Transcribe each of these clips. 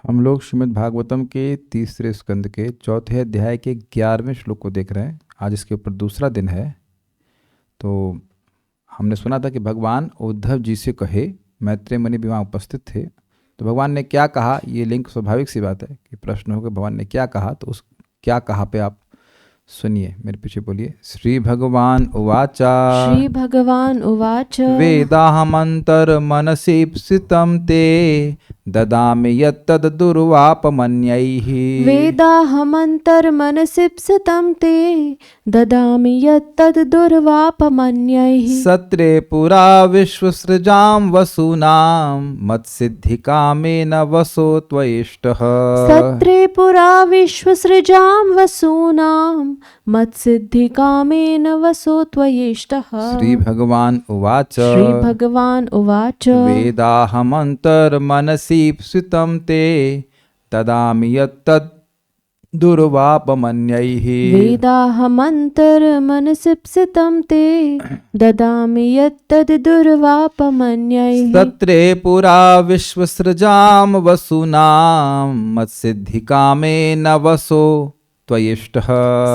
हम लोग श्रीमद् भागवतम के तीसरे स्कंद के चौथे अध्याय के 11वें श्लोक को देख रहे हैं। आज इसके ऊपर दूसरा दिन है। तो हमने सुना था कि भगवान उद्धव जी से कहे, मैत्रेय मुनि भी वहाँ उपस्थित थे। तो भगवान ने क्या कहा, ये लिंक स्वाभाविक सी बात है कि प्रश्न हो कि भगवान ने क्या कहा। तो उस क्या कहा पे आप सुनिए, मेरे पीछे बोलिए। श्री भगवान उवाचा श्रीभगवान् उवाच वेदाहमन्तर्मनसीप्सितं ते ददामि यत्तद् दुर्वापमन्यैः वेदाहमन्तर्मनसीप्सितं ते ददामि यत्तद् दुर्वापमन्यैः सत्रे पुरा विश्वसृजां वसूनां मत्सिद्धिकामेन वसो त्वयिष्टः। सत्रे पुरा विश्वसृजां वसूनां मत्सिद्धिकामेन वसो त्वयिष्टः। श्री भगवान उवाच श्रीभगवान् उवाच वेदाहमन्तर्मनसीप्सितं ते ददामि यत्तद् दुर्वापमन्यैः वेदाहमन्तर्मनसीप्सितं ते ददामि यत्तद् दुर्वापमन्यैः। तत्रे पुरा विश्वसृजां वसूनां मत्सिद्धिकामेन वसो त्वयिष्टः।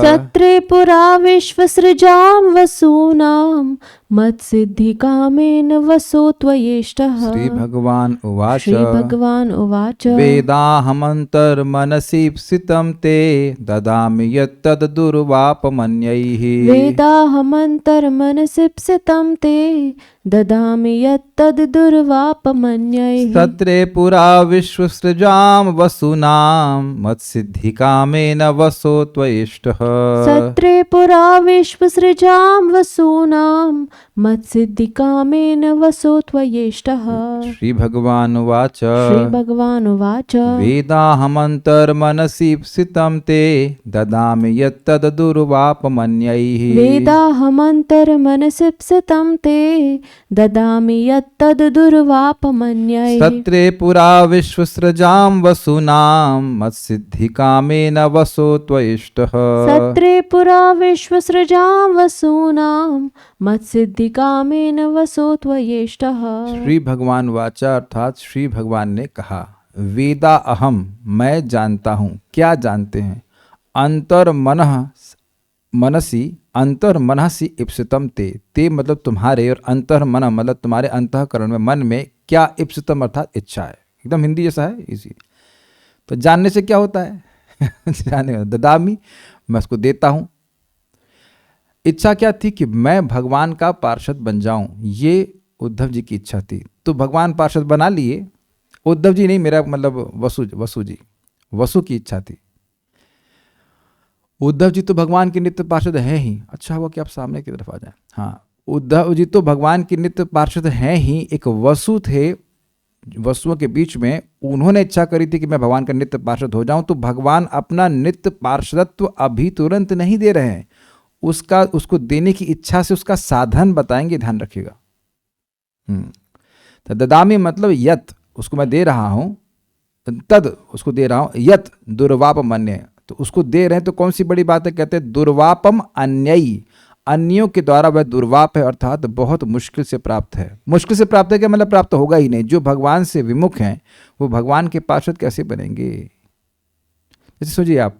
सत्रे पुरा विश्वसृजां वसूनां मत्सिद्धिकामेन वसो त्वयिष्टः। श्री भगवान उवाच श्रीभगवान् उवाच वेदाहमन्तर्मनसीप्सितं ते ददामि यत्तद् दुर्वापमन्यैः वेदाहमन्तर्मनसीप्सितं ते ददामि यत्तद् दुर्वापमन्यैः। तत्रे पुरा विश्वसृजां वसूनां मत्सिद्धिकामेन वसो त्वयिष्टः। सत्रे पुरा विश्वसृजां वसूनां मत्सिद्धिकामेन वसो त्वयिष्टः। श्री भगवान उवाच श्रीभगवान् उवाच वेदाहमन्तर्मनसीप्सितं ते ददामि यत्तद् दुर्वापमन्यैः वेदाहमन्तर्मनसीप्सितं ते ददामि यत्तद् दुर्वापमन्यैः। सत्रे पुरा विश्वसृजां वसूनां मत्सिद्धिकामेन वसो त्वयिष्टः। सत्रे पुरा विश्वसृजां वसूनां मत्सिद्धिकामेन वसो त्वयिष्टः। श्री भगवान वाचा, अर्थात श्री भगवान ने कहा, वेदा अहम, मैं जानता हूँ। क्या जानते हैं? अंतर मनसी इप्सितम ते मतलब तुम्हारे, और अंतर मन मतलब तुम्हारे अंतःकरण में, मन में क्या इप्सितम अर्थात इच्छा है। एकदम हिंदी जैसा है, इजी। तो जानने से क्या होता है? जाने ददामी, मैं उसको देता हूँ। इच्छा क्या थी? कि मैं भगवान का पार्षद बन जाऊं, ये उद्धव जी की इच्छा थी। तो भगवान पार्षद बना लिए। उद्धव जी नहीं, मेरा मतलब वसु की इच्छा थी। उद्धव जी तो भगवान के नित्य पार्षद हैं ही। अच्छा हुआ कि आप सामने की तरफ आ जाएं। हाँ, उद्धव जी तो भगवान के नित्य पार्षद हैं ही। एक वसु थे, वसुओं के बीच में उन्होंने इच्छा करी थी कि मैं भगवान का नित्य पार्षद हो जाऊं। तो भगवान अपना नित्य पार्षदत्व अभी तुरंत नहीं दे रहे हैं, उसको देने की इच्छा से उसका साधन बताएंगे, ध्यान रखिएगा। तो ददामी मतलब यत, उसको मैं दे रहा हूं, तद उसको दे रहा हूं, यत दुर्वापमन्य, तो उसको दे रहे हैं। तो कौन सी बड़ी बात है? कहते हैं दुर्वापम अन्ययी, अन्यों के द्वारा वह दुर्वाप है, अर्थात बहुत मुश्किल से प्राप्त है। मुश्किल से प्राप्त है क्या मतलब? प्राप्त होगा ही नहीं। जो भगवान से विमुख हैं वो भगवान के पार्षद कैसे बनेंगे? जैसे सोचिए, आप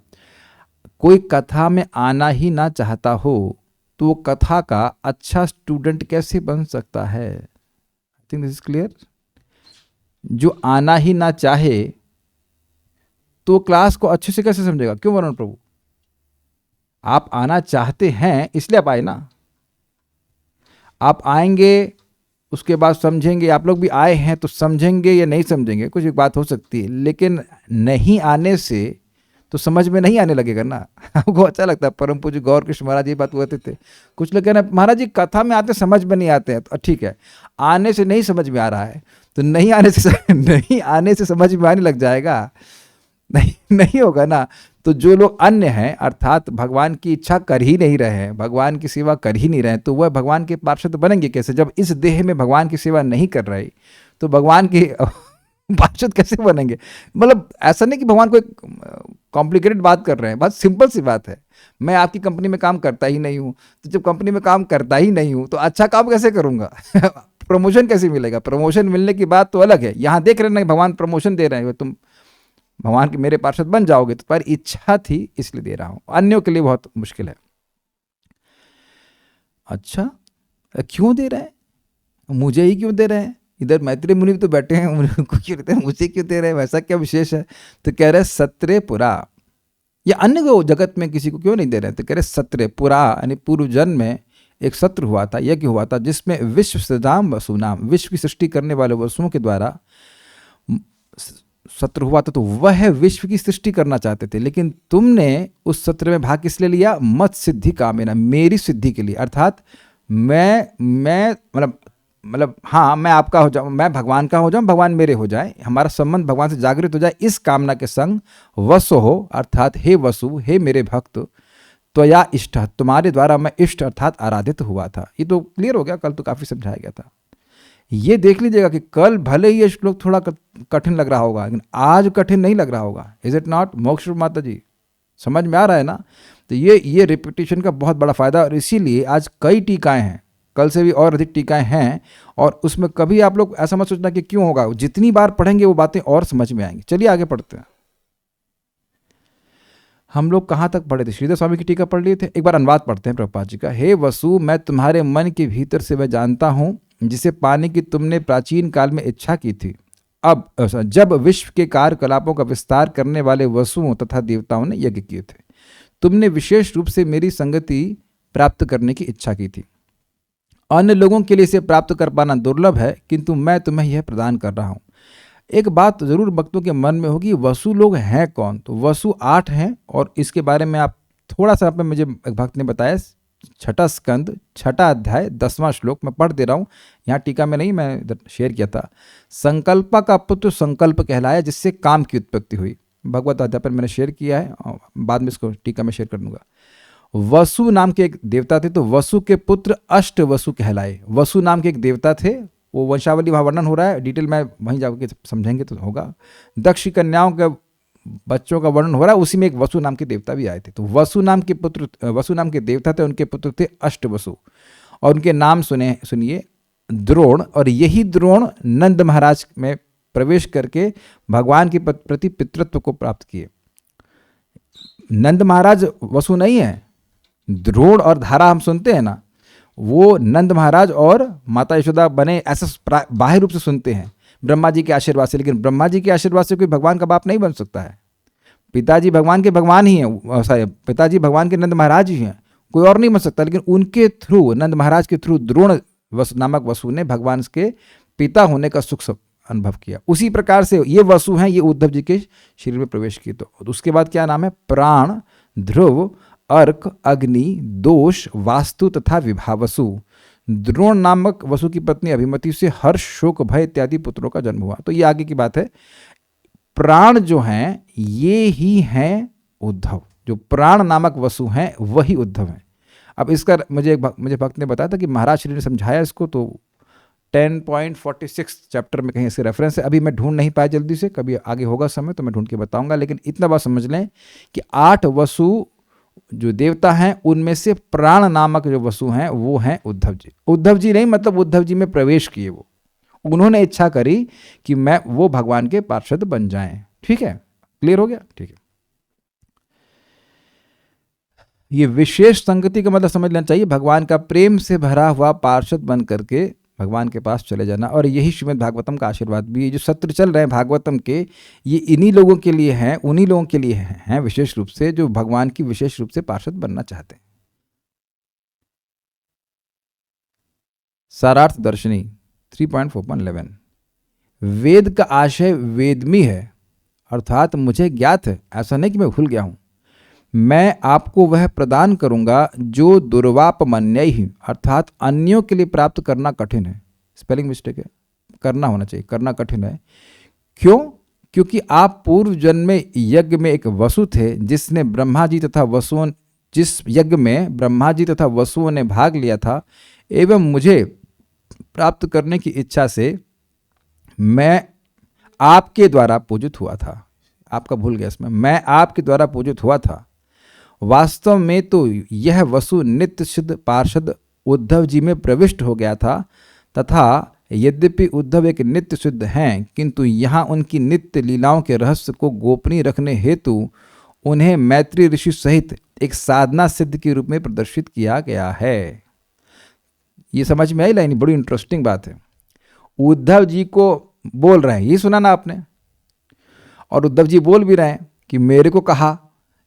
कोई कथा में आना ही ना चाहता हो तो वो कथा का अच्छा स्टूडेंट कैसे बन सकता है? I think this is clear. जो आना ही ना चाहे तो क्लास को अच्छे से कैसे समझेगा? क्यों वरुण प्रभु? आप आना चाहते हैं इसलिए आप आए ना। आप आएंगे, उसके बाद समझेंगे। आप लोग भी आए हैं तो समझेंगे या नहीं समझेंगे, कुछ एक बात हो सकती है, लेकिन नहीं आने से तो समझ में नहीं आने लगेगा ना। आपको अच्छा लगता है? परम पूज्य गौर कृष्ण महाराज जी बात कहते थे। कुछ लोग कहना, महाराज जी कथा में आते समझ में नहीं आते हैं। तो ठीक है, आने से नहीं समझ में आ रहा है तो नहीं आने से समझ में आने लग जाएगा? नहीं होगा ना। तो जो लोग अन्य हैं, अर्थात भगवान की इच्छा कर ही नहीं रहे हैं, भगवान की सेवा कर ही नहीं रहे हैं, तो वह भगवान के पार्षद बनेंगे कैसे? जब इस देह में भगवान की सेवा नहीं कर रहे तो भगवान की पार्षद कैसे बनेंगे? मतलब ऐसा नहीं कि भगवान कोई कॉम्प्लिकेटेड बात कर रहे हैं, बहुत सिंपल सी बात है। मैं आपकी कंपनी में काम करता ही नहीं हूँ, तो जब कंपनी में काम करता ही नहीं हूँ तो अच्छा काम कैसे करूँगा? प्रमोशन कैसे मिलेगा? प्रमोशन मिलने की बात तो अलग है। यहाँ देख रहे हैं भगवान प्रमोशन दे रहे हैं, तुम भगवान के मेरे पार्षद बन जाओगे, तो पर इच्छा थी इसलिए दे रहा हूं, अन्यों के लिए बहुत मुश्किल है। अच्छा, क्यों दे रहे हैं, मुझे ही क्यों दे रहे हैं, इधर मैत्रेय मुनि भी तो बैठे हैं, उनको क्यों देते हैं, मुझे क्यों दे रहे हैं, वैसा क्या विशेष है? तो कह रहे सत्रे पुरा, या अन्य को जगत में किसी को क्यों नहीं दे रहे हैं? तो कह रहे सत्रे पुरा, यानी पूर्व जन्म में एक सत्र हुआ था, यज्ञ हुआ था, जिसमें विश्व सृजाम वसुनाम, विश्व की सृष्टि करने वाले वसुओं के द्वारा सत्र हुआ था। तो वह विश्व की सृष्टि करना चाहते थे, लेकिन तुमने उस सत्र में भाग किस लिए लिया? मत सिद्धि कामेना, मेरी सिद्धि के लिए। अर्थात मैं मतलब हाँ, मैं आपका हो जाऊँ, मैं भगवान का हो जाऊँ, भगवान मेरे हो जाए, हमारा संबंध भगवान से जागृत हो जाए, इस कामना के संग वसु हो, अर्थात हे वसु, हे मेरे भक्त, त्वया इष्ट, तुम्हारे द्वारा मैं इष्ट अर्थात आराधित हुआ था। ये तो क्लियर हो गया, कल तो काफी समझाया गया था। ये देख लीजिएगा कि कल भले ही ये श्लोक थोड़ा कठिन लग रहा होगा, लेकिन आज कठिन नहीं लग रहा होगा। इज इट नॉट मोक्ष माता जी? समझ में आ रहा है ना? तो ये रिपीटिशन का बहुत बड़ा फायदा, और इसीलिए आज कई टीकाएं हैं, कल से भी और अधिक टीकाएं हैं, और उसमें कभी आप लोग ऐसा मत सोचना कि क्यों होगा, जितनी बार पढ़ेंगे वो बातें और समझ में आएंगी। चलिए आगे पढ़ते हैं। हम लोग कहाँ तक पढ़े थे? श्रीधर स्वामी की टीका पढ़ लिए थे, एक बार अनुवाद पढ़ते हैं प्रभुपाद जी का। हे वसु, मैं तुम्हारे मन के भीतर से वह जानता हूँ जिसे पाने की तुमने प्राचीन काल में इच्छा की थी। अब जब विश्व के कार्यकलापों का विस्तार करने वाले वसुओं तथा देवताओं ने यज्ञ किए थे, तुमने विशेष रूप से मेरी संगति प्राप्त करने की इच्छा की थी। अन्य लोगों के लिए इसे प्राप्त कर पाना दुर्लभ है, किंतु मैं तुम्हें यह प्रदान कर रहा हूँ। एक बात जरूर भक्तों के मन में होगी, वसु लोग हैं कौन? तो वसु 8 हैं, और इसके बारे में आप थोड़ा सा मुझे एक भक्त ने बताया, 6 स्कंद 6 अध्याय 10वां श्लोक मैं पढ़ दे रहा हूँ, यहाँ टीका में नहीं, मैं शेयर किया था। संकल्प का पुत्र संकल्प कहलाया, जिससे काम की उत्पत्ति हुई। भगवत अध्याय पर मैंने शेयर किया है, बाद में इसको टीका में शेयर कर दूंगा। वसु नाम के एक देवता थे, तो वसु के पुत्र अष्ट वसु कहलाए। वसु नाम के एक देवता थे, वो वंशावली वहाँ वर्णन हो रहा है, डिटेल में वहीं जाकर समझेंगे तो होगा। दक्ष कन्याओं के बच्चों का वर्णन हो रहा है, उसी में एक वसु नाम के देवता भी आए थे। तो वसु नाम के देवता थे, उनके पुत्र थे अष्ट वसु, और उनके नाम सुनिए द्रोण। और यही द्रोण नंद महाराज में प्रवेश करके भगवान के प्रति पितृत्व को प्राप्त किए। नंद महाराज वसु नहीं है, द्रोण और धारा हम सुनते हैं ना, वो नंद महाराज और माता यशोदा बने, ऐसा बाह्य रूप से सुनते हैं ब्रह्मा जी के आशीर्वाद से। लेकिन ब्रह्मा जी के आशीर्वाद से कोई भगवान का बाप नहीं बन सकता है। पिताजी भगवान के भगवान ही हैं, सॉरी, पिताजी भगवान के नंद महाराज ही हैं, कोई और नहीं बन सकता। लेकिन उनके थ्रू, नंद महाराज के थ्रू द्रोण नामक वसु ने भगवान के पिता होने का सुख अनुभव किया। उसी प्रकार से ये वसु हैं, ये उद्धव जी के शरीर में प्रवेश किए। तो उसके बाद क्या नाम है? प्राण, ध्रुव, अर्क, अग्नि, दोष, वास्तु तथा विभावसु। द्रोण नामक वसु की पत्नी अभिमति से हर्ष, शोक, भय इत्यादि पुत्रों का जन्म हुआ। तो ये आगे की बात है। प्राण जो हैं ये ही हैं उद्धव, जो प्राण नामक वसु हैं वही उद्धव हैं। अब इसका मुझे भक्त ने बताया था कि महाराज श्री ने समझाया इसको, तो 10.46 चैप्टर में कहीं इसके रेफरेंस है। अभी मैं ढूंढ नहीं पाया जल्दी से, कभी आगे होगा समय तो मैं ढूंढ के बताऊंगा। लेकिन इतना बात समझ लें कि 8 वसु जो देवता हैं, उनमें से प्राण नामक जो वसु हैं वो हैं उद्धव जी। उद्धव जी नहीं मतलब उद्धव जी में प्रवेश किए, वो उन्होंने इच्छा करी कि मैं वो भगवान के पार्षद बन जाएं। ठीक है, क्लियर हो गया? ठीक है। ये विशेष संगति का मतलब समझ लेना चाहिए, भगवान का प्रेम से भरा हुआ पार्षद बन करके भगवान के पास चले जाना। और यही श्रीमद् भागवतम का आशीर्वाद भी। ये जो सत्र चल रहे हैं भागवतम के, ये इन्हीं लोगों के लिए हैं, उन्हीं लोगों के लिए हैं विशेष रूप से, जो भगवान की विशेष रूप से पार्षद बनना चाहते हैं। सारार्थ दर्शनी 3.4.11 वेद का आशय वेदमी है, अर्थात मुझे ज्ञात है, ऐसा नहीं कि मैं भूल गया हूं। मैं आपको वह प्रदान करूंगा जो दुर्वापमन्य ही, अर्थात अन्यों के लिए प्राप्त करना कठिन है। स्पेलिंग मिस्टेक है, करना होना चाहिए, करना कठिन है। क्यों? क्योंकि आप पूर्व जन्म में यज्ञ में एक वसु थे, जिसने ब्रह्मा जी तथा वसुओं, जिस यज्ञ में ब्रह्मा जी तथा वसुओं ने भाग लिया था, एवं मुझे प्राप्त करने की इच्छा से मैं आपके द्वारा पूजित हुआ था। आपका भूल गया इसमें, मैं आपके द्वारा पूजित हुआ था। वास्तव में तो यह वसु नित्य सिद्ध पार्षद उद्धव जी में प्रविष्ट हो गया था, तथा यद्यपि उद्धव एक नित्य सिद्ध हैं, किंतु यहाँ उनकी नित्य लीलाओं के रहस्य को गोपनीय रखने हेतु उन्हें मैत्री ऋषि सहित एक साधना सिद्ध के रूप में प्रदर्शित किया गया है। ये समझ में आई लाइन? बड़ी इंटरेस्टिंग बात है। उद्धव जी को बोल रहे हैं, ये सुना ना आपने, और उद्धव जी बोल भी रहे हैं कि मेरे को कहा।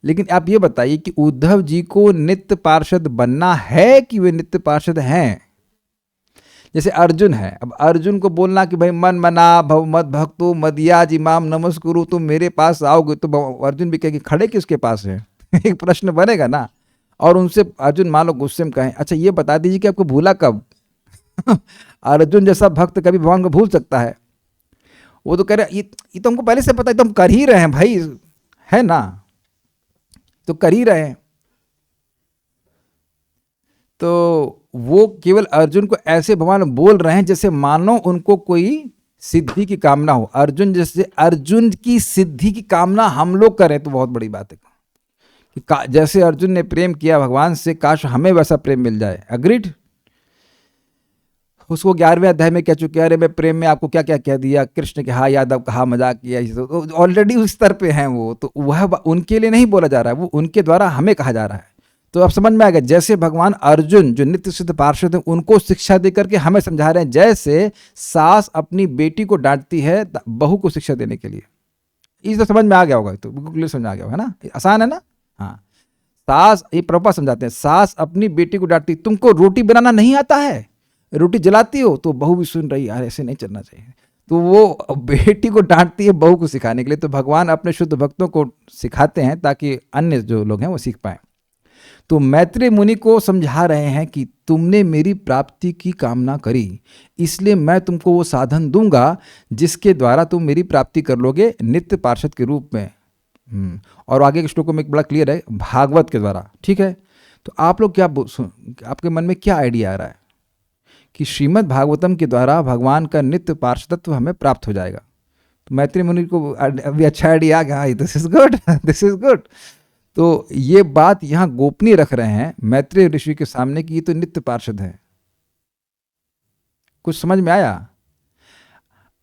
लेकिन आप ये बताइए कि उद्धव जी को नित्य पार्षद बनना है कि वे नित्य पार्षद हैं? जैसे अर्जुन है, अब अर्जुन को बोलना कि भाई मन मना भव मद भक्तो मदियाज इमाम नमस्कुरु, तुम मेरे पास आओगे, तो अर्जुन भी कहेगी खड़े किसके पास है? एक प्रश्न बनेगा ना। और उनसे अर्जुन मान लो गुस्से में कहें, अच्छा ये बता दीजिए कि आपको भूला कब? अर्जुन जैसा भक्त कभी भगवान को भूल सकता है? वो तो कह रहे ये तो हमको पहले से पता है, तो हम कर ही रहे हैं भाई, है ना, तो कर ही रहे हैं। तो वो केवल अर्जुन को ऐसे भगवान बोल रहे हैं जैसे मानो उनको कोई सिद्धि की कामना हो। अर्जुन जैसे अर्जुन की सिद्धि की कामना हम लोग करें तो बहुत बड़ी बात है कि जैसे अर्जुन ने प्रेम किया भगवान से, काश हमें वैसा प्रेम मिल जाए। अग्रीड? उसको 11वें अध्याय में कह चुके, अरे मैं प्रेम में आपको क्या क्या कह दिया, कृष्ण कहा, यादव कहा, मजाक किया, तो ऑलरेडी उस स्तर पे हैं वो, तो वह उनके लिए नहीं बोला जा रहा है, वो उनके द्वारा हमें कहा जा रहा है। तो अब समझ में आ गया, जैसे भगवान अर्जुन जो नित्य सिद्ध पार्षद हैं उनको शिक्षा दे करके हमें समझा रहे हैं, जैसे सास अपनी बेटी को डांटती है बहू को शिक्षा देने के लिए। इस तो समझ में आ गया होगा, तो बिल्कुल समझ में आ गया होगा ना, आसान है ना। हाँ, सास, ये प्रभुपाद समझाते हैं, सास अपनी बेटी को डांटती, तुमको रोटी बनाना नहीं आता है, रोटी जलाती हो, तो बहू भी सुन रही, यार ऐसे नहीं चलना चाहिए, तो वो बेटी को डांटती है बहू को सिखाने के लिए। तो भगवान अपने शुद्ध भक्तों को सिखाते हैं ताकि अन्य जो लोग हैं वो सीख पाएं। तो मैत्रेय मुनि को समझा रहे हैं कि तुमने मेरी प्राप्ति की कामना करी, इसलिए मैं तुमको वो साधन दूंगा जिसके द्वारा तुम मेरी प्राप्ति कर लोगे नित्य पार्षद के रूप में। और आगे के श्लोकों में एक बड़ा क्लियर है, भागवत के द्वारा। ठीक है, तो आप लोग क्या आपके मन में क्या आइडिया आ रहा है कि श्रीमद् भागवतम के द्वारा भगवान का नित्य पार्षदत्व हमें प्राप्त हो जाएगा? तो मैत्रेय मुनि को अभी अच्छा आइडिया आ गया, this is good, this is good. तो ये बात यहाँ गोपनीय रख रहे हैं मैत्रेय ऋषि के सामने कि ये तो नित्य पार्षद है। कुछ समझ में आया?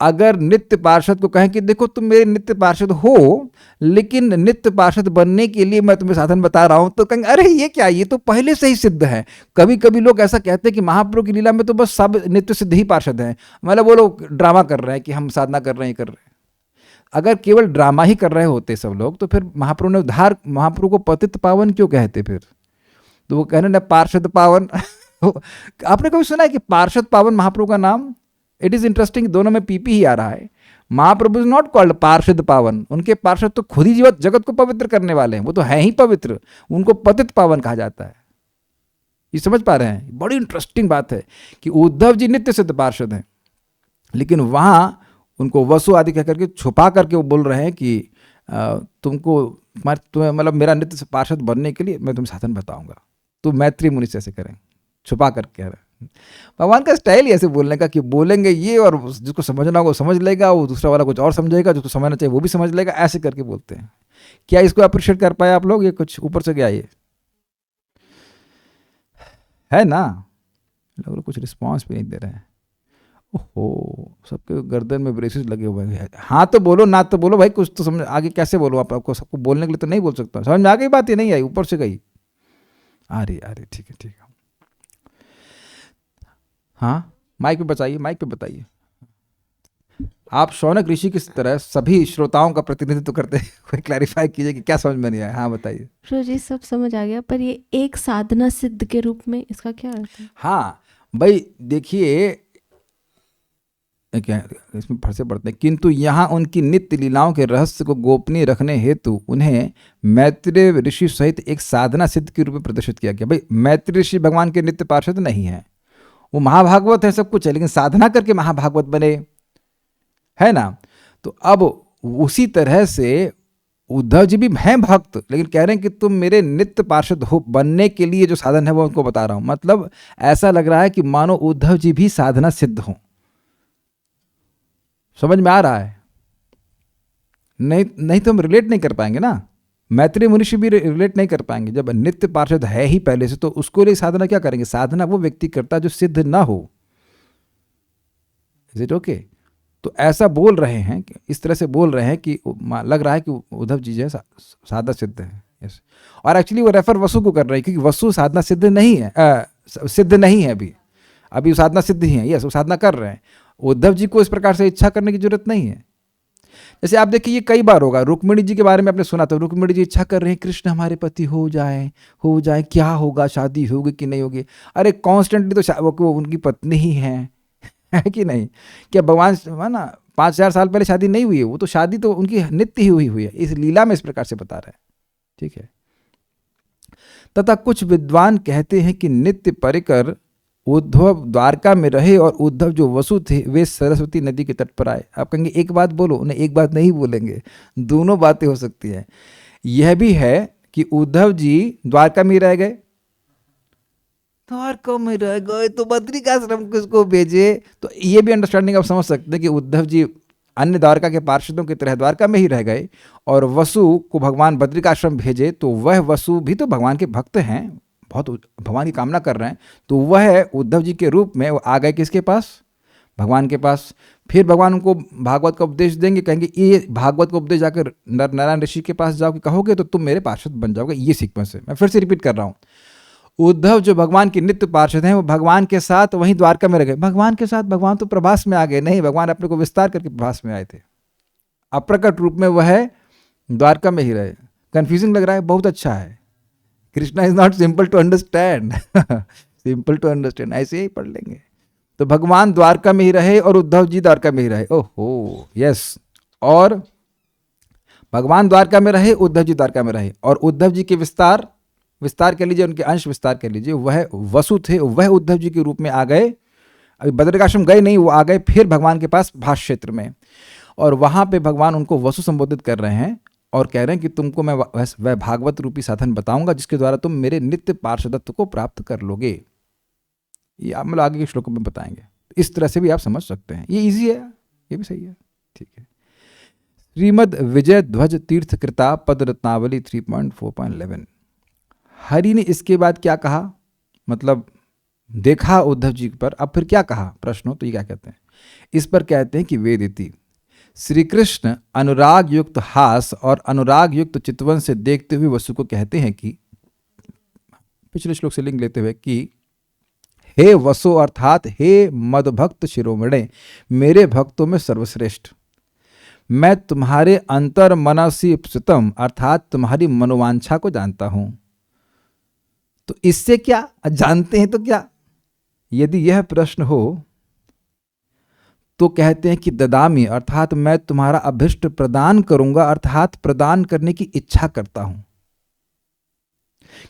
अगर नित्य पार्षद को कहें कि देखो तुम मेरे नित्य पार्षद हो, लेकिन नित्य पार्षद बनने के लिए मैं तुम्हें साधन बता रहा हूं, तो कहेंगे अरे ये क्या, ये तो पहले से ही सिद्ध है। कभी कभी लोग ऐसा कहते हैं कि महाप्रभु की लीला में तो बस सब नित्य सिद्ध ही पार्षद हैं, मतलब वो लोग ड्रामा कर रहे हैं कि हम साधना कर रहे हैं। अगर केवल ड्रामा ही कर रहे होते सब लोग, तो फिर महाप्रभु ने उद्धार, महाप्रभु को पतित पावन क्यों कहते फिर? तो वो कहने ना पार्षद पावन। आपने कभी सुना है कि पार्षद पावन महाप्रभु का नाम? इट इज इंटरेस्टिंग, दोनों में पीपी ही आ रहा है। महाप्रभु इज नॉट कॉल्ड पार्षद पावन, उनके पार्षद तो खुद ही जीवत जगत को पवित्र करने वाले हैं, वो तो है ही पवित्र, उनको पतित पावन कहा जाता है। ये समझ पा रहे हैं? बड़ी इंटरेस्टिंग बात है कि उद्धव जी नित्य सिद्ध पार्षद हैं, लेकिन वहां उनको वसु आदि कह करके छुपा करके वो बोल रहे हैं कि तुमको तुम्हें मतलब मेरा नित्य पार्षद बनने के लिए मैं तुम्हें साधन बताऊंगा। तो मैत्रेय मुनि से ऐसे करें, छुपा करके कह रहे हैं। भगवान का स्टाइल ही ऐसे बोलने का कि बोलेंगे ये, और जिसको समझना होगा वो समझ लेगा, वो दूसरा वाला कुछ और समझेगा, जिसको समझना चाहिए वो भी समझ लेगा, ऐसे करके बोलते हैं। क्या इसको अप्रिशिएट कर पाए आप लोग? ये कुछ ऊपर से गया ये है ना? लोग कुछ रिस्पॉन्स भी नहीं दे रहे हैं। ओहो, सबके गर्दन में ब्रेसेस लगे हुए हैं। हाँ तो बोलो, ना तो बोलो भाई, कुछ तो समझ। आगे कैसे बोलो? आपको सबको बोलने के लिए तो नहीं बोल सकता। समझ में आ गई बात? ये नहीं आई, ऊपर से गई। अरे अरे ठीक है, ठीक है। हाँ, माइक पे बताइए, माइक पे बताइए। आप शौनक ऋषि की तरह सभी श्रोताओं का प्रतिनिधित्व करते हैं, कोई क्लैरिफाई कीजिए कि क्या समझ में नहीं आया। हाँ बताइए। प्रभु जी सब समझ आ गया, पर ये एक साधना सिद्ध के रूप में इसका क्या अर्थ है? हाँ भाई देखिए, इसमें फर से पढ़ते हैं, किंतु यहाँ उनकी नित्य लीलाओं के रहस्य को गोपनीय रखने हेतु उन्हें मैत्रेय ऋषि सहित एक साधना सिद्ध के रूप में प्रदर्शित किया गया। भाई मैत्रेय ऋषि भगवान के नित्य पार्षद नहीं है, वो महाभागवत है, सब कुछ है, लेकिन साधना करके महाभागवत बने, है ना। तो अब उसी तरह से उद्धव जी भी हैं भक्त, लेकिन कह रहे हैं कि तुम मेरे नित्य पार्षद हो बनने के लिए जो साधन है वो उनको बता रहा हूं। मतलब ऐसा लग रहा है कि मानो उद्धव जी भी साधना सिद्ध हों। समझ में आ रहा है? नहीं तो हम रिलेट नहीं कर पाएंगे ना। मैत्रेय मुनि भी रिलेट नहीं कर पाएंगे। जब नित्य पार्षद है ही पहले से, तो उसको लिए साधना क्या करेंगे? साधना वो व्यक्ति करता जो सिद्ध ना हो। Is it okay? तो ऐसा बोल रहे हैं, इस तरह से बोल रहे हैं कि लग रहा है कि उद्धव जी जो है साधना सिद्ध है। यस, और एक्चुअली वो रेफर वसु को कर रहे हैं, क्योंकि वसु साधना सिद्ध नहीं है, सिद्ध नहीं है अभी वो साधना सिद्ध ही है। यस, वो साधना कर रहे हैं। उद्धव जी को इस प्रकार से इच्छा करने की जरूरत नहीं है। जैसे आप देखिए, ये कई बार होगा, रुक्मिणी जी के बारे में आपने सुना था, रुक्मिणी जी इच्छा कर रहे हैं कृष्ण हमारे पति हो जाए, क्या होगा, शादी होगी कि नहीं होगी? अरे कॉन्स्टेंटली तो वो उनकी पत्नी ही है कि नहीं? क्या भगवान है ना, 5,000 साल पहले शादी नहीं हुई है? वो तो शादी तो उनकी नित्य ही हुई है। इस लीला में इस प्रकार से बता रहे हैं, ठीक है। तथा कुछ विद्वान कहते हैं कि नित्य परिकर उद्धव द्वारका में रहे और उद्धव जो वसु थे वे सरस्वती नदी के तट पर आए। आप कहेंगे एक बात बोलो, उन्हें एक बात नहीं बोलेंगे, दोनों बातें हो सकती हैं। यह भी है कि उद्धव जी द्वारका में रह गए, द्वारका में रह गए तो बद्रिकाश्रम किसको भेजे? तो ये भी अंडरस्टैंडिंग आप समझ सकते हैं कि उद्धव जी अन्य द्वारका के पार्षदों की तरह द्वारका में ही रह गए और वसु को भगवान बद्रिकाश्रम भेजे, तो वह वसु भी तो भगवान के भक्त हैं, बहुत भगवान की कामना कर रहे हैं, तो वह उद्धव जी के रूप में आ गए किसके पास? भगवान के पास। फिर भगवान उनको भागवत का उपदेश देंगे, कहेंगे ये भागवत का उपदेश जाकर नारायण ऋषि के पास जाओ, कि कहोगे तो तुम मेरे पार्षद बन जाओगे। ये सीक्वेंस है। मैं फिर से रिपीट कर रहा हूँ, उद्धव जो भगवान के नित्य पार्षद हैं वो भगवान के साथ वहीं द्वारका में रह गए। भगवान के साथ, भगवान तो प्रभास में आ गए? नहीं, भगवान अपने को विस्तार करके प्रभास में आए थे, अप्रकट रूप में वह द्वारका में ही रहे। कंफ्यूजिंग लग रहा है? बहुत अच्छा है। Krishna is not simple to understand simple to understand, ऐसे ही पढ़ लेंगे। तो भगवान द्वारका में ही रहे और उद्धव जी द्वारका में ही रहे। ओहो यस, और भगवान द्वारका में रहे, उद्धव जी द्वारका में रहे, और उद्धव जी के विस्तार कह लीजिए, उनके अंश विस्तार कह लीजिए, वह वसु थे, वह उद्धव जी के रूप में आ गए। अभी बद्रिकाश्रम गए नहीं, वो आ गए फिर भगवान के पास भाष क्षेत्र में, और वहां पे भगवान उनको वसु संबोधित कर रहे हैं और कह रहे हैं कि तुमको मैं वह भागवत रूपी साधन बताऊंगा जिसके द्वारा तुम मेरे नित्य पार्षदत्व को प्राप्त कर लोगे। ये आप मतलब आगे के श्लोकों में बताएंगे। इस तरह से भी आप समझ सकते हैं, ये इजी है, ये भी सही है, ठीक है। श्रीमद विजय ध्वज तीर्थ कृता पद रत्नावली 3.4.11। हरि ने इसके बाद क्या कहा? मतलब देखा उद्धव जी पर, अब फिर क्या कहा? प्रश्न हो तो ये क्या कहते हैं? इस पर कहते हैं कि वेदिति श्री कृष्ण अनुराग युक्त हास और अनुराग युक्त चितवन से देखते हुए वसु को कहते हैं कि, पिछले श्लोक से लिंक लेते हुए, कि हे वसु अर्थात हे मदभक्त शिरोमणे, मेरे भक्तों में सर्वश्रेष्ठ, मैं तुम्हारे अंतर मनसी प्सुतम अर्थात तुम्हारी मनोवांछा को जानता हूं। तो इससे क्या जानते हैं? तो क्या, यदि यह प्रश्न हो तो कहते हैं कि ददामी अर्थात मैं तुम्हारा अभिष्ट प्रदान करूंगा, अर्थात प्रदान करने की इच्छा करता हूं।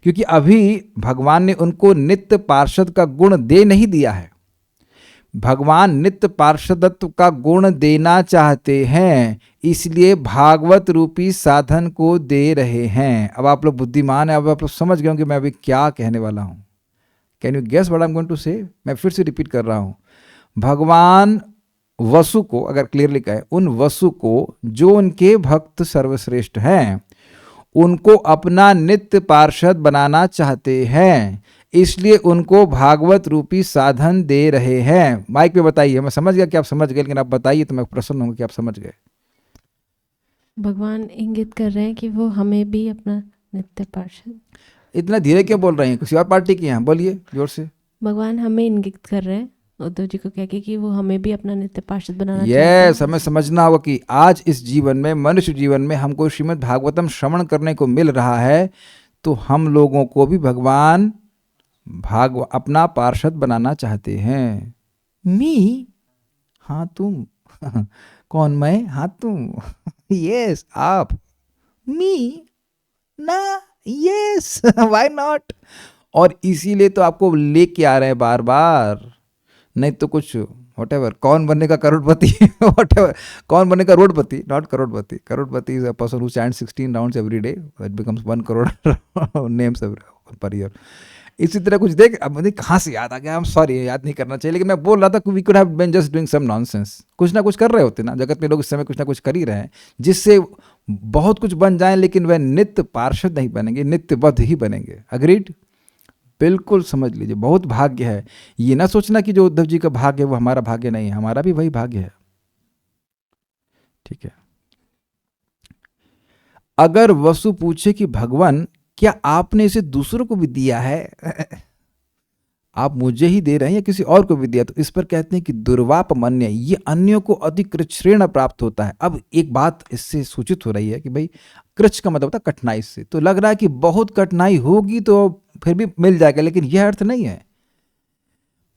क्योंकि अभी भगवान ने उनको नित्य पार्षद का गुण दे नहीं दिया है, भगवान नित्य पार्षदत्व का गुण देना चाहते हैं, इसलिए भागवत रूपी साधन को दे रहे हैं। अब आप लोग बुद्धिमान हैं, अब आप लोग समझ गए कि मैं अभी क्या कहने वाला हूं। Can you guess what I am going to say? मैं फिर से रिपीट कर रहा हूं। भगवान वसु को, अगर क्लियरली कहे, उन वसु को जो उनके भक्त सर्वश्रेष्ठ हैं उनको अपना नित्य पार्षद बनाना चाहते हैं, इसलिए उनको भागवत रूपी साधन दे रहे हैं। माइक पे बताइए, मैं समझ गया कि आप समझ गए, लेकिन आप बताइए तो मैं प्रसन्न होंगे कि आप समझ गए। भगवान इंगित कर रहे हैं कि वो हमें भी अपना नित्य पार्षद। इतना धीरे क्यों बोल रहे हैं? किसी और पार्टी की हैं? बोलिए जोर से। भगवान हमें इंगित कर रहे हैं उद्धव जी को कह के कि वो हमें भी अपना नित्य पार्षद बनाना चाहते हैं। यस, हमें समझना होगा कि आज इस जीवन में, मनुष्य जीवन में हमको श्रीमद् भागवतम श्रवण करने को मिल रहा है, तो हम लोगों को भी भगवान अपना पार्षद बनाना चाहते हैं। मी, हाँ तुम कौन? मैं? हाँ तुम यस आप। मी ना, यस व्हाई नॉट। और इसीलिए तो आपको लेके आ रहे हैं बार बार, नहीं तो कुछ व्हाटएवर, कौन बनेगा करोड़पति व्हाटएवर, कौन बनेगा रोडपति, not crorepati. Crorepati is a person who stands 16 rounds every day, it becomes 1 crore names per year. इसी तरह कुछ देख, अब मुझे कहाँ से याद आ गया, हम सॉरी, याद नहीं करना चाहिए, लेकिन मैं बोल रहा था कि we could have been just doing some nonsense. कुछ ना कुछ कर रहे होते ना, जगत में लोग इस समय कुछ ना कुछ कर ही रहे हैं जिससे बहुत कुछ बन जाए, लेकिन वह नित्य पार्षद नहीं बनेंगे, नित्यबद्ध ही बनेंगे। अग्रीड? बिल्कुल समझ लीजिए, बहुत भाग्य है। ये ना सोचना कि जो उद्धव जी का भाग्य है वो हमारा भाग्य नहीं है, हमारा भी वही भाग्य है। ठीक है। अगर वसु पूछे कि भगवान क्या आपने इसे दूसरों को भी दिया है आप मुझे ही दे रहे हैं या किसी और को भी दिया, तो इस पर कहते हैं कि दुर्वापमन्य, ये अन्यों को अधिकृत श्रेण प्राप्त होता है। अब एक बात इससे सूचित हो रही है कि भाई कृच का मतलब होता है कठिनाई से, तो लग रहा है कि बहुत कठिनाई होगी तो फिर भी मिल जाएगा, लेकिन यह अर्थ नहीं है।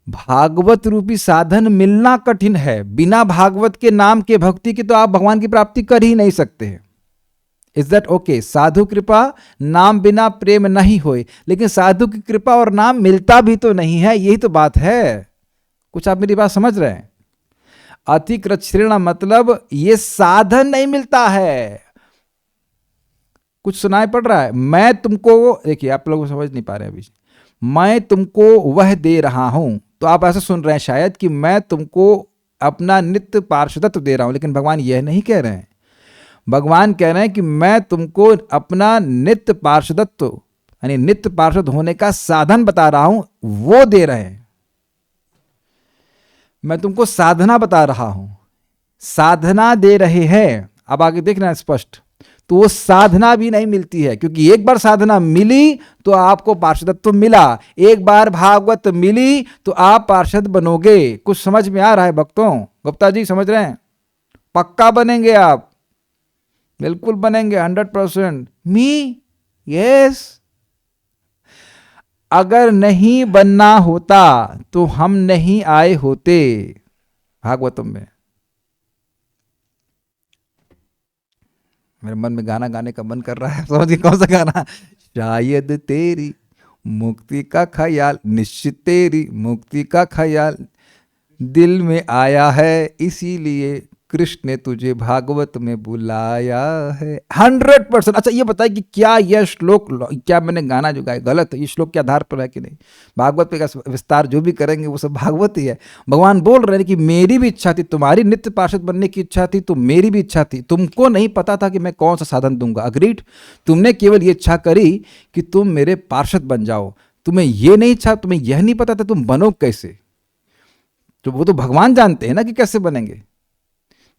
भागवत रूपी साधन मिलना कठिन है, बिना भागवत के नाम के भक्ति की तो आप भगवान की प्राप्ति कर ही नहीं सकते हैं। Is that okay? साधु कृपा नाम बिना प्रेम नहीं होए, लेकिन साधु की कृपा और नाम मिलता भी तो नहीं है, यही तो बात है। कुछ आप मेरी बात समझ रहे हैं? अतिकृत श्रेण मतलब ये साधन नहीं मिलता है। कुछ सुनाई पड़ रहा है? मैं तुमको, देखिए आप लोग समझ नहीं पा रहे अभी, मैं तुमको वह दे रहा हूं, तो आप ऐसा सुन रहे हैं शायद कि मैं तुमको अपना नित्य पार्षदत्व दे रहा हूं, लेकिन भगवान यह नहीं कह रहे हैं। भगवान कह रहे हैं कि मैं तुमको अपना नित्य पार्षदत्व यानी नित्य पार्षद होने का साधन बता रहा हूं, वो दे रहे हैं। मैं तुमको साधना बता रहा हूं, साधना दे रहे हैं। अब आगे देखना है स्पष्ट, तो वो साधना भी नहीं मिलती है, क्योंकि एक बार साधना मिली तो आपको पार्षदत्व मिला, एक बार भागवत मिली तो आप पार्षद बनोगे। कुछ समझ में आ रहा है भक्तों? गुप्ता जी समझ रहे हैं? पक्का बनेंगे आप, बिल्कुल बनेंगे 100%। मी यस, अगर नहीं बनना होता तो हम नहीं आए होते भागवतम में। मेरे मन में गाना गाने का मन कर रहा है, समझिए कौन सा गाना? शायद तेरी मुक्ति का ख्याल, निश्चित तेरी मुक्ति का ख्याल दिल में आया है, इसीलिए कृष्ण ने तुझे भागवत में बुलाया है। 100%। अच्छा ये बताइए कि क्या यह श्लोक, क्या मैंने गाना जो गाया गलत है? ये श्लोक के आधार पर है कि नहीं? भागवत पे का विस्तार जो भी करेंगे वो सब भागवत ही है। भगवान बोल रहे हैं कि मेरी भी इच्छा थी, तुम्हारी नित्य पार्षद बनने की इच्छा थी, तो मेरी भी इच्छा थी। तुमको नहीं पता था कि मैं कौन सा साधन दूंगा, अग्रीड। तुमने केवल ये इच्छा करी कि तुम मेरे पार्षद बन जाओ, तुम्हें ये नहीं इच्छा, तुम्हें यह नहीं पता था तुम बनो कैसे। तो वो तो भगवान जानते हैं ना कि कैसे बनेंगे।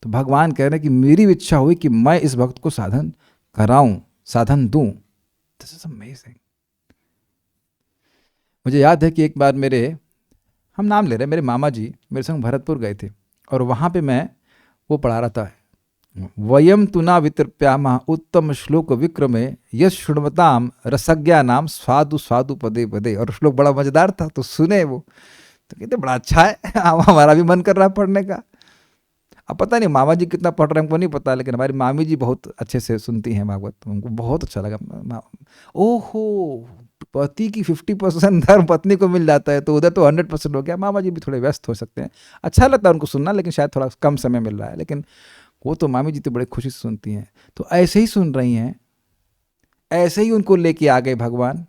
तो भगवान कह रहे हैं कि मेरी इच्छा हुई कि मैं इस भक्त को साधन कराऊं, साधन दूं। This is amazing. मुझे याद है कि एक बार हम नाम ले रहे हैं, मेरे मामा जी मेरे संग भरतपुर गए थे, और वहाँ पे मैं वो पढ़ा रहा था, वयम तुना वितृप्यामः उत्तम श्लोक विक्रमे यश शृण्वताम रसज्ञा नाम स्वादु स्वादु पदे पदे। और श्लोक बड़ा मजेदार था, तो सुने वो, तो कहते बड़ा अच्छा है, हमारा भी मन कर रहा है पढ़ने का। अब पता नहीं मामा जी कितना पढ़ रहे हैं हमको नहीं पता, लेकिन हमारी मामी जी बहुत अच्छे से सुनती हैं भागवत, तो उनको बहुत अच्छा लगा। ओहो, पति की 50% धर्म पत्नी को मिल जाता है, तो उधर तो 100% हो गया। मामा जी भी थोड़े व्यस्त हो सकते हैं, अच्छा लगता है उनको सुनना, लेकिन शायद थोड़ा कम समय मिल रहा है, लेकिन वो तो मामी जी तो बड़े खुशी से सुनती हैं। तो ऐसे ही सुन रही हैं, ऐसे ही उनको लेके आ गए भगवान।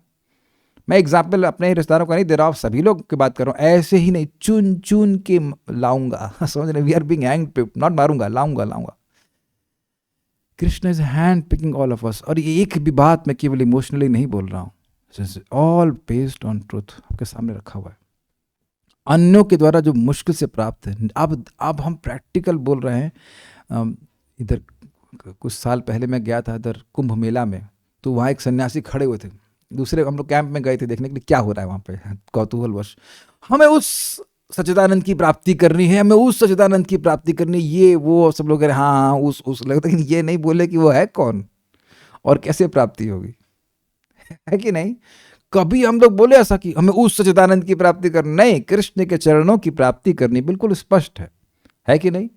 मैं एग्जाम्पल अपने रिश्तेदारों का नहीं दे रहा हूँ, सभी लोग की बात कर रहा हूँ। ऐसे ही नहीं, चुन चुन के लाऊंगा, समझ रहे? We are being hand, not मारूंगा, लाऊंगा लाऊंगा। Krishna is hand picking all of us. और ये एक भी बात मैं केवल इमोशनली नहीं बोल रहा हूँ, ऑल बेस्ड ऑन ट्रूथ आपके सामने रखा हुआ है। अन्यों के द्वारा जो मुश्किल से प्राप्त है, अब हम प्रैक्टिकल बोल रहे हैं। इधर कुछ साल पहले मैं गया था इधर कुंभ मेला में, तो वहाँ एक सन्यासी खड़े हुए थे, दूसरे हम लोग कैंप में गए थे देखने के लिए क्या हो रहा है वहाँ पे, कौतूहलवश। हमें उस सच्चिदानंद की प्राप्ति करनी है, हमें उस सच्चिदानंद की प्राप्ति करनी, ये वो सब लोग कह रहे हाँ हाँ उस लगता, लेकिन ये नहीं बोले कि वो है कौन और कैसे प्राप्ति होगी, है कि नहीं? कभी हम लोग बोले ऐसा कि हमें उस सच्चिदानंद की प्राप्ति करनी? नहीं, कृष्ण के चरणों की प्राप्ति करनी, बिल्कुल स्पष्ट है कि नहीं?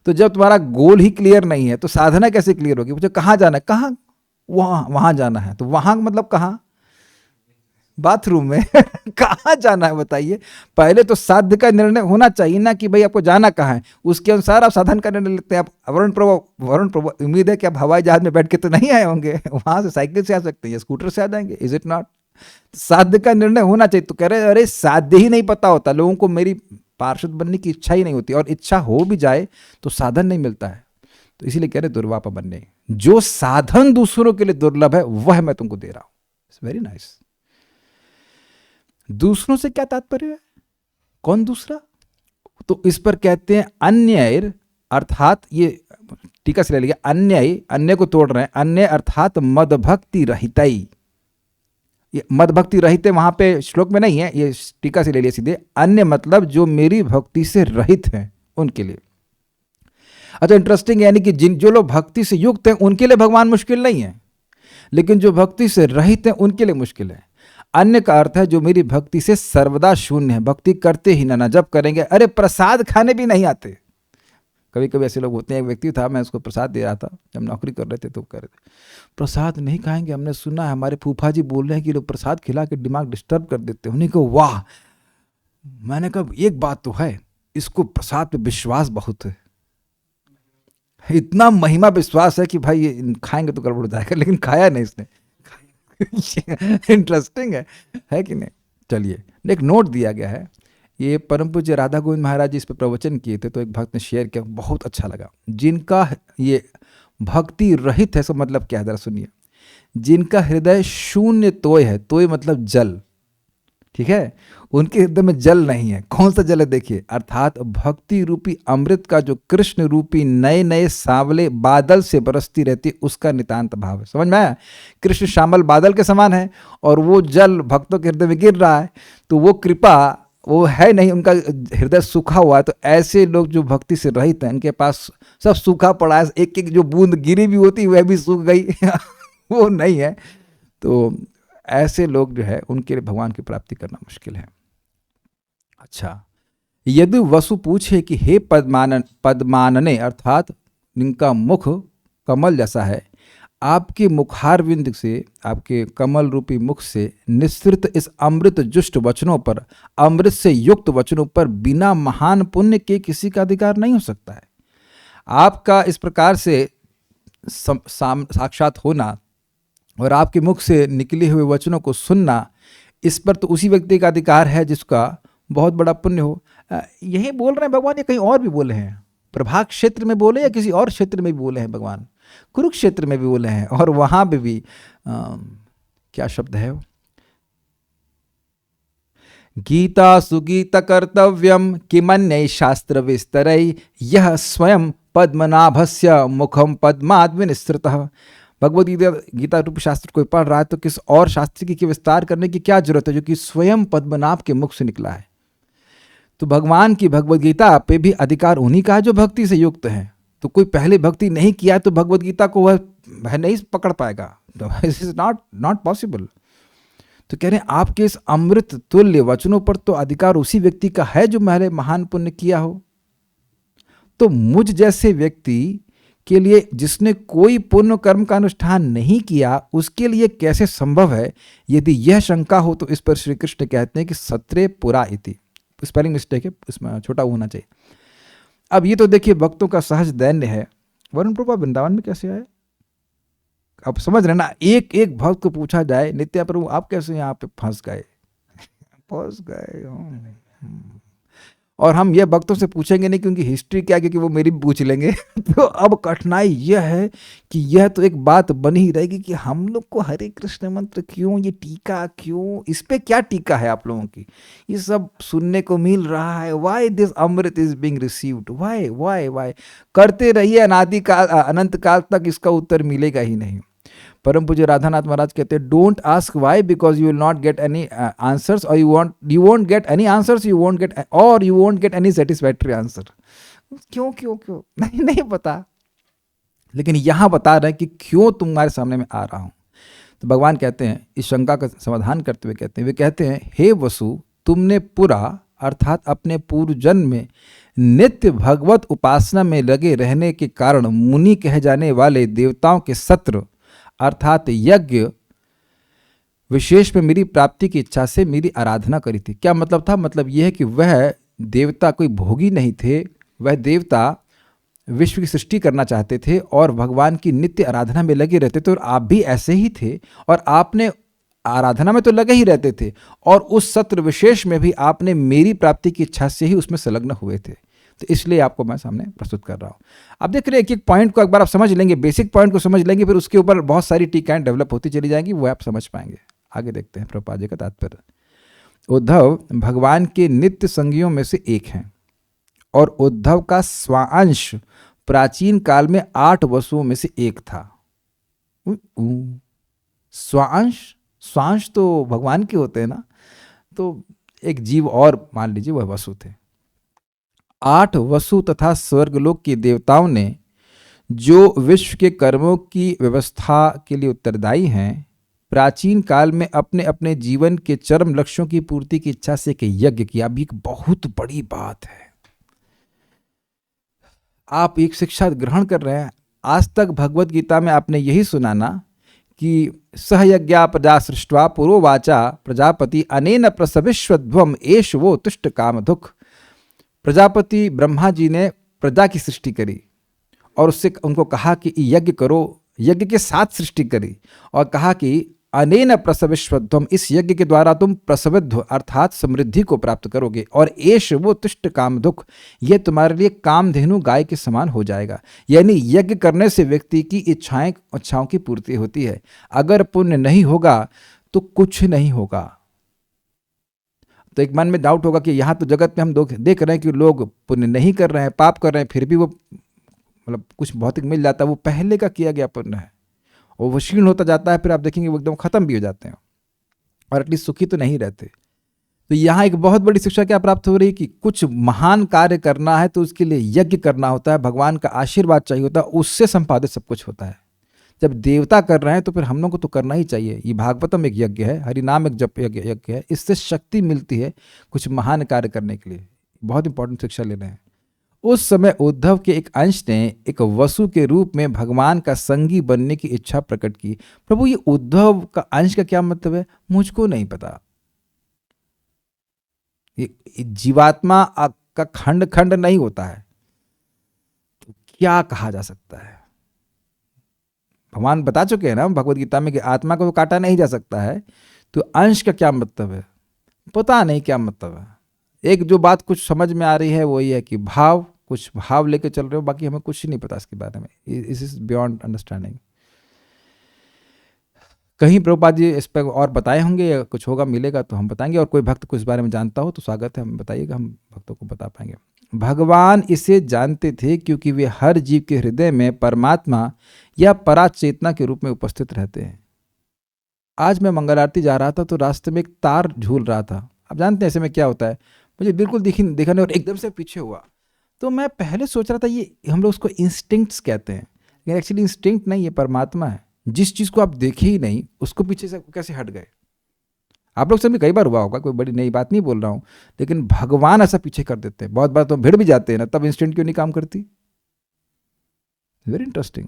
तो जब तुम्हारा गोल ही क्लियर नहीं है तो साधना कैसे क्लियर होगी? मुझे कहाँ जाना है, कहाँ, वहां जाना है, तो वहां मतलब कहाँ? बाथरूम में कहाँ जाना है बताइए? पहले तो साध्य का निर्णय होना चाहिए ना कि भाई आपको जाना कहाँ है, उसके अनुसार आप साधन का निर्णय लेते हैं। आप वरुण प्रभु उम्मीद है कि आप हवाई जहाज में बैठ के तो नहीं आए होंगे, वहां से साइकिल से आ सकते हैं या स्कूटर से आ जाएंगे, इज इट नॉट? साध्य का निर्णय होना चाहिए। तो कह रहे अरे साध्य ही नहीं पता होता लोगों को, मेरी पार्षद बनने की इच्छा ही नहीं होती, और इच्छा हो भी जाए तो साधन नहीं मिलता है। तो इसीलिए कह रहे दुर्वापा बनने, जो साधन दूसरों के लिए दुर्लभ है वह मैं तुमको दे रहा हूं। It's very nice. दूसरों से क्या तात्पर्य है? कौन दूसरा? तो इस पर कहते हैं अन्य, अर्थात ये टीका से ले लिया, अन्य, अन्य को तोड़ रहे हैं, अन्य अर्थात मद भक्ति रहितई। ये मद भक्ति रहित वहां पे श्लोक में नहीं है, ये टीका से ले लिया सीधे। अन्य मतलब जो मेरी भक्ति से रहित हैं उनके लिए। अच्छा, इंटरेस्टिंग, यानी कि जो लोग भक्ति से युक्त हैं उनके लिए भगवान मुश्किल नहीं है, लेकिन जो भक्ति से रहित हैं उनके लिए मुश्किल है। अन्य का अर्थ है जो मेरी भक्ति से सर्वदा शून्य है, भक्ति करते ही ना जब करेंगे, अरे प्रसाद खाने भी नहीं आते। कभी कभी ऐसे लोग होते हैं। एक व्यक्ति था, मैं उसको प्रसाद दे रहा था जब नौकरी कर रहे थे, तो कह रहे थे प्रसाद नहीं खाएंगे, हमने सुना है हमारे फूफा जी बोल रहे हैं कि लोग प्रसाद खिला के दिमाग डिस्टर्ब कर देते हैं। उन्हें कहा वाह। मैंने कहा एक बात तो है, इसको प्रसाद पे विश्वास बहुत है, इतना महिमा विश्वास है कि भाई ये खाएंगे तो गड़बड़ हो जाएगा, लेकिन खाया नहीं इसने। इंटरेस्टिंग है कि नहीं? चलिए, एक नोट दिया गया है, ये परम पूज्य राधा गोविंद महाराज जी इस पर प्रवचन किए थे, तो एक भक्त ने शेयर किया, बहुत अच्छा लगा। जिनका ये भक्ति रहित है, सो मतलब क्या है जरा सुनिए। जिनका हृदय शून्य तोय है, तोय मतलब जल, ठीक है, उनके हृदय में जल नहीं है। कौन सा जल है देखिए, अर्थात भक्ति रूपी अमृत का जो कृष्ण रूपी नए नए सांवले बादल से बरसती रहती, उसका नितांत भाव है। समझ में आया? कृष्ण श्यामल बादल के समान है और वो जल भक्तों के हृदय में गिर रहा है, तो वो कृपा वो है नहीं, उनका हृदय सूखा हुआ है। तो ऐसे लोग जो भक्ति से रहित हैं, उनके पास सब सूखा पड़ा है, एक एक जो बूंद गिरी भी होती वह भी सूख गई वो नहीं है। तो ऐसे लोग जो है उनके लिए भगवान की प्राप्ति करना मुश्किल है। अच्छा, यदि वसु पूछे कि हे पद्मानने, अर्थात इनका मुख कमल जैसा है, आपके मुखारविंद से, आपके कमल रूपी मुख से निसृत इस अमृत जुष्ट वचनों पर, अमृत से युक्त वचनों पर बिना महान पुण्य के किसी का अधिकार नहीं हो सकता है। आपका इस प्रकार से साक्षात होना और आपके मुख से निकले हुए वचनों को सुनना, इस पर तो उसी व्यक्ति का अधिकार है जिसका बहुत बड़ा पुण्य हो। यही बोल रहे हैं भगवान, या कहीं और भी बोले हैं? प्रभाग क्षेत्र में बोले या किसी और क्षेत्र में भी बोले हैं भगवान? कुरुक्षेत्र में भी बोले हैं, और वहां पे भी क्या शब्द है, गीता सुगीत कर्तव्यम किमन्य शास्त्र विस्तरई यह स्वयं पद्मनाभस्य मुखम पद्माद् विनिसृतः। भगवद गीता रूप शास्त्र कोई पढ़ रहा है तो किस और शास्त्र की विस्तार करने की क्या जरूरत है, जो कि स्वयं पद्मनाभ के मुख से निकला है। तो भगवान की भगवद गीता पे भी अधिकार उन्हीं का है जो भक्ति से युक्त है। तो कोई पहले भक्ति नहीं किया तो भगवद गीता को वह नहीं पकड़ पाएगा, दिस इज नॉट पॉसिबल। तो कह रहे हैं आपके इस अमृत तुल्य वचनों पर तो अधिकार उसी व्यक्ति का है जो पहले महान पुण्य किया हो। तो मुझ जैसे व्यक्ति के लिए, जिसने कोई पुण्य कर्म का अनुष्ठान नहीं किया, उसके लिए कैसे संभव है? यदि यह शंका हो तो इस पर श्री कृष्ण कहते हैं कि सत्रे पुरा इति, स्पेलिंग मिस्टेक है, इसमें छोटा होना चाहिए। अब ये तो देखिए भक्तों का सहज दैन्य है। वरुण प्रभु वृंदावन में कैसे आए? अब समझ रहे ना, एक एक भक्त को पूछा जाए, नित्या प्रभु आप कैसे यहाँ पे फंस गए? और हम ये भक्तों से पूछेंगे नहीं, क्योंकि हिस्ट्री क्या है, क्योंकि वो मेरी भी पूछ लेंगे तो अब कठिनाई यह है कि यह तो एक बात बनी ही रहेगी कि हम लोग को हरे कृष्ण मंत्र क्यों, ये टीका क्यों, इस पे क्या टीका है आप लोगों की, ये सब सुनने को मिल रहा है। Why this amrit is being received, why why why करते रहिए अनादि काल अनंत काल तक, इसका उत्तर मिलेगा ही नहीं। परम पूज्य राधानाथ महाराज कहते हैं don't ask why because you will not get any answers, और you won't get any answers, you won't get any satisfactory answer. क्यों क्यों क्यों नहीं पता, लेकिन यहां बता रहे हैं कि क्यों तुम्हारे सामने में आ रहा हूं। तो भगवान कहते हैं, इस शंका का समाधान करते हुए कहते हैं, वे कहते हैं हे वसु, तुमने पुरा अर्थात अपने पूर्व जन्म में नित्य भगवत उपासना में लगे रहने के कारण मुनि कहे जाने वाले देवताओं के सत्र अर्थात यज्ञ विशेष में मेरी प्राप्ति की इच्छा से मेरी आराधना करी थी। क्या मतलब था? मतलब यह है कि वह देवता कोई भोगी नहीं थे, वह देवता विश्व की सृष्टि करना चाहते थे और भगवान की नित्य आराधना में लगे रहते थे, और आप भी ऐसे ही थे, और आपने आराधना में तो लगे ही रहते थे, और उस सत्र विशेष में भी आपने मेरी प्राप्ति की इच्छा से ही उसमें संलग्न हुए थे। तो इसलिए आपको मैं सामने प्रस्तुत कर रहा हूँ। आप देख रहे हैं एक एक पॉइंट को एक बार आप समझ लेंगे, बेसिक पॉइंट को समझ लेंगे, फिर उसके ऊपर बहुत सारी टीकाएं डेवलप होती चली जाएंगी, वो आप समझ पाएंगे। आगे देखते हैं प्रभुपाद जी का तात्पर्य। उद्धव भगवान के नित्य संगियों में से एक हैं और उद्धव का स्वांश प्राचीन काल में 8 वसुओं में से एक था। स्वांश तो भगवान के होते हैं ना, तो एक जीव और मान लीजिए वह वसु थे। 8 वसु तथा स्वर्गलोक के देवताओं ने जो विश्व के कर्मों की व्यवस्था के लिए उत्तरदायी हैं, प्राचीन काल में अपने अपने जीवन के चरम लक्ष्यों की पूर्ति की इच्छा से एक यज्ञ किया। अब एक बहुत बड़ी बात है, आप एक शिक्षा ग्रहण कर रहे हैं। आज तक भगवत गीता में आपने यही सुना ना कि सहयज्ञा प्रजा सृष्ट्वा पुरोवाचा प्रजापति अनेन प्रसविश्वध्वम एष वो तुष्ट काम दुख। प्रजापति ब्रह्मा जी ने प्रजा की सृष्टि करी और उससे उनको कहा कि यज्ञ करो, यज्ञ के साथ सृष्टि करी और कहा कि अनेन प्रसविश्वध्वम, इस यज्ञ के द्वारा तुम प्रसविध्व अर्थात समृद्धि को प्राप्त करोगे और एष वो तुष्ट काम दुख, यह तुम्हारे लिए कामधेनु गाय के समान हो जाएगा। यानी यज्ञ करने से व्यक्ति की इच्छाओं की पूर्ति होती है। अगर पुण्य नहीं होगा तो कुछ नहीं होगा। तो एक मन में डाउट होगा कि यहाँ तो जगत में हम देख रहे हैं कि लोग पुण्य नहीं कर रहे हैं, पाप कर रहे हैं, फिर भी वो मतलब कुछ भौतिक मिल जाता है, वो पहले का किया गया पुण्य है और वो क्षीण होता जाता है, फिर आप देखेंगे वो एकदम खत्म भी हो जाते हैं और एटलीस्ट सुखी तो नहीं रहते। तो यहाँ एक बहुत बड़ी शिक्षा क्या प्राप्त हो रही है कि कुछ महान कार्य करना है तो उसके लिए यज्ञ करना होता है, भगवान का आशीर्वाद चाहिए होता है, उससे संपादित सब कुछ होता है। जब देवता कर रहे हैं तो फिर हम लोग को तो करना ही चाहिए। ये भागवतम एक यज्ञ है, हरिनाम एक जप यज्ञ है, इससे शक्ति मिलती है कुछ महान कार्य करने के लिए। बहुत इंपॉर्टेंट शिक्षा ले रहे हैं। उस समय उद्धव के एक अंश ने एक वसु के रूप में भगवान का संगी बनने की इच्छा प्रकट की। प्रभु ये उद्धव का अंश का क्या मतलब है, मुझको नहीं पता। ये जीवात्मा का खंड खंड नहीं होता है तो क्या कहा जा सकता है? भगवान बता चुके हैं ना भगवत गीता में कि आत्मा को काटा नहीं जा सकता है, तो अंश का क्या मतलब है पता नहीं क्या मतलब है। एक जो बात कुछ समझ में आ रही है वो ये है कि कुछ भाव लेके चल रहे हो, बाकी हमें कुछ नहीं पता इसके बारे में। इस इज बियॉन्ड अंडरस्टैंडिंग। कहीं प्रभुपाद जी इस पर और बताए होंगे या कुछ होगा मिलेगा तो हम बताएंगे, और कोई भक्त कुछ बारे में जानता हो तो स्वागत है, हमें बताइएगा, हम भक्तों को बता पाएंगे। भगवान इसे जानते थे क्योंकि वे हर जीव के हृदय में परमात्मा या पराचेतना के रूप में उपस्थित रहते हैं। आज मैं मंगल आरती जा रहा था तो रास्ते में एक तार झूल रहा था। आप जानते हैं ऐसे में क्या होता है, मुझे बिल्कुल देखा नहीं और एकदम से पीछे हुआ। तो मैं पहले सोच रहा था ये हम लोग उसको इंस्टिंक्ट्स कहते हैं, लेकिन एक्चुअली इंस्टिंक्ट नहीं, ये परमात्मा है। जिस चीज़ को आप देखे ही नहीं उसको पीछे से कैसे हट गए। आप लोग से भी कई बार हुआ होगा, कोई बड़ी नई बात नहीं बोल रहा हूँ, लेकिन भगवान ऐसा पीछे कर देते हैं। बहुत बार तो भिड़ भी जाते हैं ना, तब इंस्टिंक्ट क्यों नहीं काम करती। Very interesting.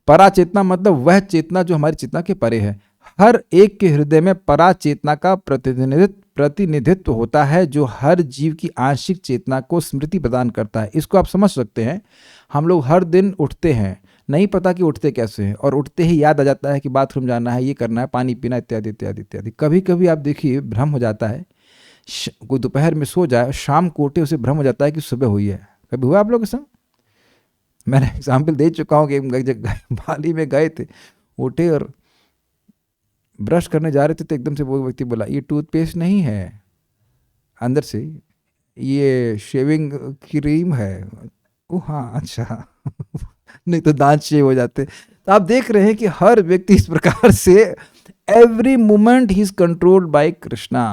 पराचेतना मतलब वह चेतना जो हमारी चेतना के परे है। हर एक के हृदय में पराचेतना का प्रतिनिधित्व होता है जो हर जीव की आंशिक चेतना को स्मृति प्रदान करता है। इसको आप समझ सकते हैं। हम लोग हर दिन उठते हैं, नहीं पता कि उठते कैसे हैं, और उठते ही याद आ जाता है कि बाथरूम जाना है, ये करना है, पानी पीना, इत्यादि इत्यादि इत्यादि। कभी कभी आप देखिए भ्रम हो जाता है, कोई दोपहर में सो जाए, शाम को उठे उसे भ्रम हो जाता है कि सुबह हुई है। कभी हुआ आप लोग के संग? मैंने एग्जाम्पल दे चुका हूँ कि बाली में गए थे, उठे और ब्रश करने जा रहे थे तो एकदम से वो व्यक्ति बोला ये टूथपेस्ट नहीं है, अंदर से ये शेविंग क्रीम है। ओ हाँ अच्छा नहीं तो दांत शेव हो जाते। तो आप देख रहे हैं कि हर व्यक्ति इस प्रकार से every moment he is controlled by Krishna.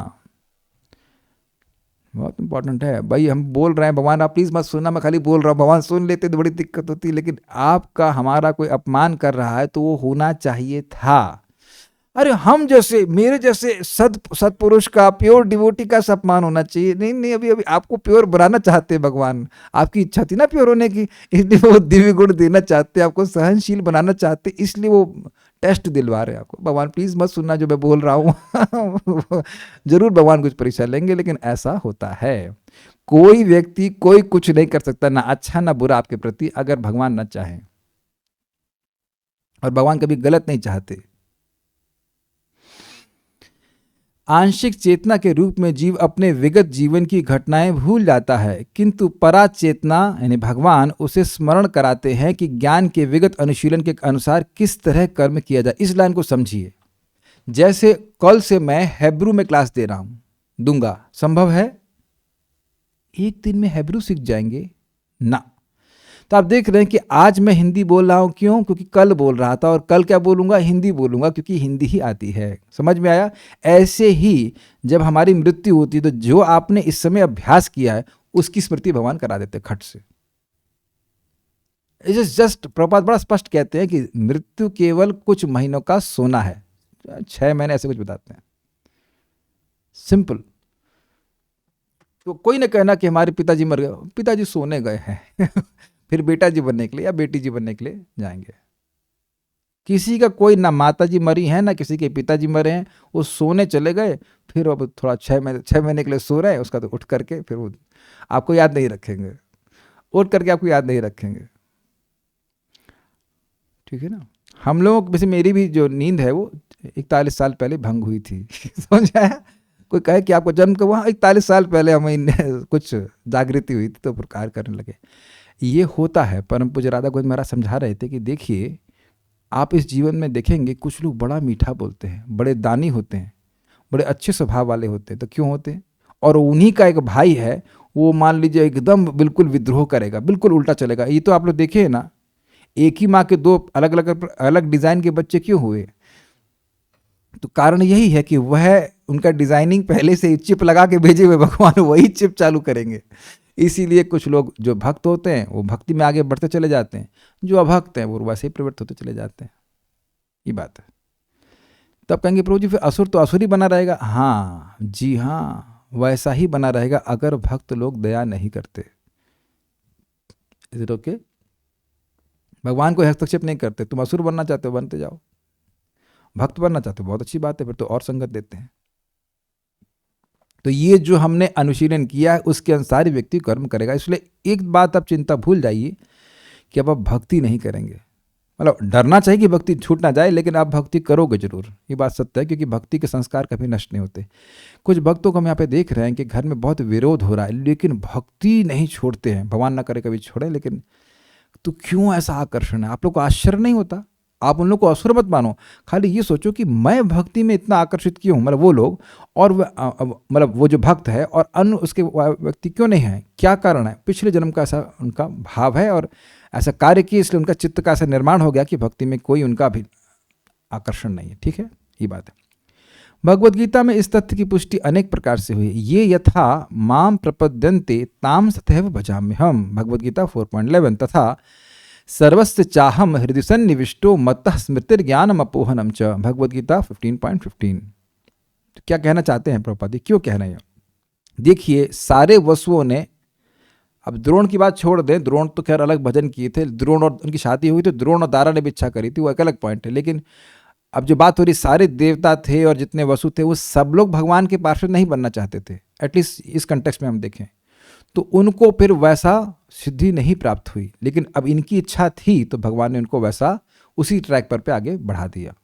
बहुत इंपॉर्टेंट है भाई। हम बोल रहे हैं भगवान आप प्लीज मत सुनना, मैं खाली बोल रहा हूँ, भगवान सुन लेते तो बड़ी दिक्कत होती। लेकिन आपका हमारा कोई अपमान कर रहा है तो वो होना चाहिए था। अरे हम जैसे मेरे जैसे सत्पुरुष का, प्योर डिवोटी का अपमान होना चाहिए। नहीं अभी आपको प्योर बनाना चाहते हैं भगवान, आपकी इच्छा थी ना प्योर होने की, इसलिए वो दिव्य गुण देना चाहते, आपको सहनशील बनाना चाहते, इसलिए वो टेस्ट दिलवा रहे हैं आपको। भगवान प्लीज मत सुनना जो मैं बोल रहा हूँ जरूर भगवान कुछ परीक्षा लेंगे, लेकिन ऐसा होता है। कोई व्यक्ति कोई कुछ नहीं कर सकता, ना अच्छा ना बुरा आपके प्रति, अगर भगवान ना चाहे। और भगवान कभी गलत नहीं चाहते। आंशिक चेतना के रूप में जीव अपने विगत जीवन की घटनाएं भूल जाता है, किंतु परा चेतना यानी भगवान उसे स्मरण कराते हैं कि ज्ञान के विगत अनुशीलन के अनुसार किस तरह कर्म किया जाए। इस लाइन को समझिए। जैसे कल से मैं हेब्रू में क्लास दे रहा हूं, दूंगा, संभव है एक दिन में हेब्रू सीख जाएंगे ना। तो आप देख रहे हैं कि आज मैं हिंदी बोल रहा हूं, क्यों? क्योंकि कल बोल रहा था, और कल क्या बोलूंगा? हिंदी बोलूंगा, क्योंकि हिंदी ही आती है। समझ में आया? ऐसे ही जब हमारी मृत्यु होती है तो जो आपने इस समय अभ्यास किया है उसकी स्मृति भगवान करा देते खट से। इट्स जस्ट, प्रभुपाद बड़ा स्पष्ट कहते हैं कि मृत्यु केवल कुछ महीनों का सोना है, 6 महीने ऐसे कुछ बताते हैं, सिंपल। तो कोई न कहना कि हमारे पिताजी मर गए, पिताजी सोने गए हैं फिर बेटा जी बनने के लिए या बेटी जी बनने के लिए जाएंगे। किसी का कोई ना माता जी मरी हैं ना किसी के पिताजी मरे हैं, वो सोने चले गए, फिर अब थोड़ा 6 महीने के लिए सो रहे हैं, उसका तो उठ करके फिर वो आपको याद नहीं रखेंगे, उठ करके आपको याद नहीं रखेंगे, ठीक है ना। हम लोग, वैसे मेरी भी जो नींद है वो 41 साल पहले भंग हुई थी समझ आया? कोई कहे कि आपको जन्म कब हुआ? 41 साल पहले हमें कुछ जागृति हुई थी तो प्रकार करने लगे। ये होता है। परम पूज्य राधा गोविंद महाराज समझा रहे थे कि देखिए, आप इस जीवन में देखेंगे कुछ लोग बड़ा मीठा बोलते हैं, बड़े दानी होते हैं, बड़े अच्छे स्वभाव वाले होते हैं। तो क्यों होते हैं? और उन्हीं का एक भाई है, वो मान लीजिए एकदम बिल्कुल विद्रोह करेगा, बिल्कुल उल्टा चलेगा। ये तो आप लोग देखे हैं ना, एक ही माँ के दो अलग डिजाइन के बच्चे क्यों हुए? तो कारण यही है कि वह उनका डिजाइनिंग पहले से चिप लगा के भेजे हुए भगवान वही चिप चालू करेंगे। इसीलिए कुछ लोग जो भक्त होते हैं वो भक्ति में आगे बढ़ते चले जाते हैं, जो अभक्त हैं वो वैसे ही प्रवृत्त होते चले जाते हैं। ये बात है। तब कहेंगे प्रभु जी फिर असुर तो असुर ही बना रहेगा। हाँ जी हाँ, वैसा ही बना रहेगा अगर भक्त लोग दया नहीं करते। Is it okay? भगवान को हस्तक्षेप नहीं करते। तुम असुर बनना चाहते हो बनते जाओ, भक्त बनना चाहते हो बहुत अच्छी बात है, फिर तो और संगत देते हैं। तो ये जो हमने अनुशीलन किया है उसके अनुसार ही व्यक्ति कर्म करेगा। इसलिए एक बात आप चिंता भूल जाइए कि अब आप भक्ति नहीं करेंगे। मतलब डरना चाहिए कि भक्ति छूट ना जाए, लेकिन आप भक्ति करोगे जरूर, ये बात सत्य है, क्योंकि भक्ति के संस्कार कभी नष्ट नहीं होते। कुछ भक्तों को हम यहाँ पे देख रहे हैं कि घर में बहुत विरोध हो रहा है लेकिन भक्ति नहीं छोड़ते हैं। भगवान ना करे कभी छोड़े, लेकिन तो क्यों ऐसा आकर्षण है? आप लोग को आश्चर्य नहीं होता? आप उन लोग को असुर मत मानो, खाली ये सोचो कि मैं भक्ति में इतना आकर्षित क्यों हूँ। मतलब वो लोग और मतलब वो जो भक्त है और अन्य उसके व्यक्ति क्यों नहीं है? क्या कारण है? पिछले जन्म का ऐसा उनका भाव है और ऐसा कार्य किए, इसलिए उनका चित्त का ऐसा निर्माण हो गया कि भक्ति में कोई उनका भी आकर्षण नहीं है। ठीक है, ये बात है। भगवद गीता में इस तथ्य की पुष्टि अनेक प्रकार से हुई। ये यथा माम प्रपद्यन्ते ताम सतैव भजाम्यहम्, भगवद गीता 4.11। तथा सर्वस्य चाहम हृदय सन्निविष्टो मत्तः स्मृतिर्ज्ञानम अपोहनम च, भगवद गीता 15.15। तो क्या कहना चाहते हैं प्रभुपाद जी? क्यों कह रहे हैं? देखिए, सारे वसुओं ने, अब द्रोण की बात छोड़ दें, द्रोण तो खैर अलग भजन किए थे, द्रोण और उनकी शादी हुई तो द्रोण और दारा ने भी इच्छा करी थी, वो एक अलग पॉइंट है। लेकिन अब जो बात हो रही, सारे देवता थे और जितने वसु थे वो सब लोग भगवान के पार्षद नहीं बनना चाहते थे। एटलीस्ट इस कंटेक्स्ट में हम देखें तो उनको फिर वैसा सिद्धि नहीं प्राप्त हुई, लेकिन अब इनकी इच्छा थी तो भगवान ने उनको वैसा उसी ट्रैक पर पे आगे बढ़ा दिया।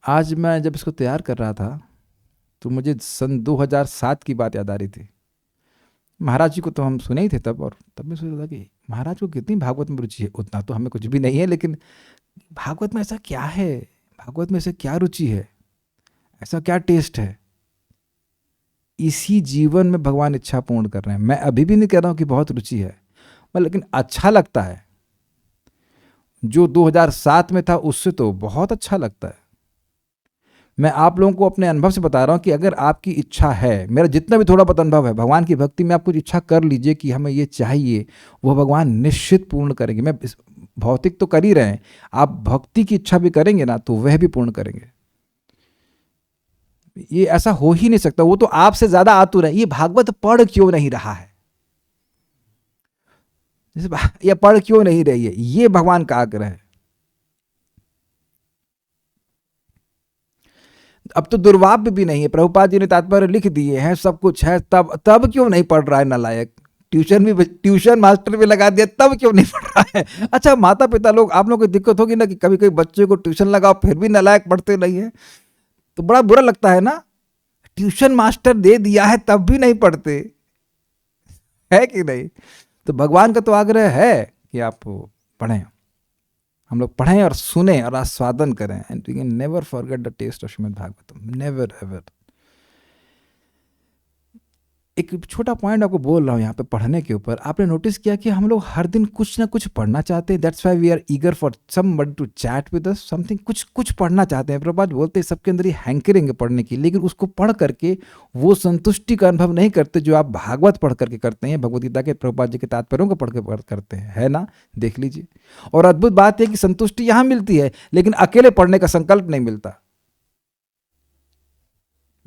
आज मैं जब इसको तैयार कर रहा था तो मुझे सन 2007 की बात याद आ रही थी। महाराज जी को तो हम सुने ही थे तब, और तब मैं सोच रहा था कि महाराज को कितनी भागवत में रुचि है। उतना तो हमें कुछ भी नहीं है, लेकिन भागवत में ऐसा क्या है, भागवत में ऐसे क्या रुचि है, ऐसा क्या टेस्ट है? इसी जीवन में भगवान इच्छा पूर्ण कर रहे हैं। मैं अभी भी नहीं कह रहा हूं कि बहुत रुचि है, लेकिन अच्छा लगता है। जो 2007 में था उससे तो बहुत अच्छा लगता है। मैं आप लोगों को अपने अनुभव से बता रहा हूं कि अगर आपकी इच्छा है, मेरा जितना भी थोड़ा बहुत अनुभव है, भगवान की भक्ति में आप कुछ इच्छा कर लीजिए कि हमें ये चाहिए, वो भगवान निश्चित पूर्ण करेंगे। मैं भौतिक तो कर ही रहे हैं, आप भक्ति की इच्छा भी करेंगे ना तो वह भी पूर्ण करेंगे। ये ऐसा हो ही नहीं सकता। वो तो आपसे ज्यादा आतुर है। ये भागवत पढ़ क्यों नहीं रहा है, ये पढ़ क्यों नहीं रही है, ये भगवान का आग्रह है। अब तो दुर्वाप भी नहीं है, प्रभुपाद जी ने तात्पर्य लिख दिए हैं, सब कुछ है, तब क्यों नहीं पढ़ रहा है नालायक? ट्यूशन मास्टर भी लगा दिया, तब क्यों नहीं पढ़ रहा है? अच्छा, माता पिता लोग, आप लोगों को दिक्कत होगी ना कि कभी कभी बच्चे को ट्यूशन लगाओ फिर भी नालायक पढ़ते नहीं है, तो बड़ा बुरा लगता है ना। ट्यूशन मास्टर दे दिया है तब भी नहीं पढ़ते, है कि नहीं? तो भगवान का तो आग्रह है कि आप पढ़ें। हम लोग पढ़ें और सुने और आस्वादन करें, and we can never forget the taste of Shrimad Bhagavatam, never ever. एक छोटा पॉइंट आपको बोल रहा हूँ यहाँ पे पढ़ने के ऊपर, आपने नोटिस किया कि हम लोग हर दिन कुछ ना कुछ पढ़ना चाहते हैं, that's why we are eager for somebody to chat with us, something, कुछ पढ़ना चाहते हैं। प्रभुपाद बोलते हैं सबके अंदर ही हैंकरिंग है पढ़ने की, लेकिन उसको पढ़ करके वो संतुष्टि का अनुभव नहीं करते जो आप भागवत पढ़ करके करते हैं, भगवद गीता के प्रभुपाद जी के तात्पर्यों को पढ़ के करते हैं, है ना, देख लीजिए। और अद्भुत बात है कि संतुष्टि यहाँ मिलती है, लेकिन अकेले पढ़ने का संकल्प नहीं मिलता।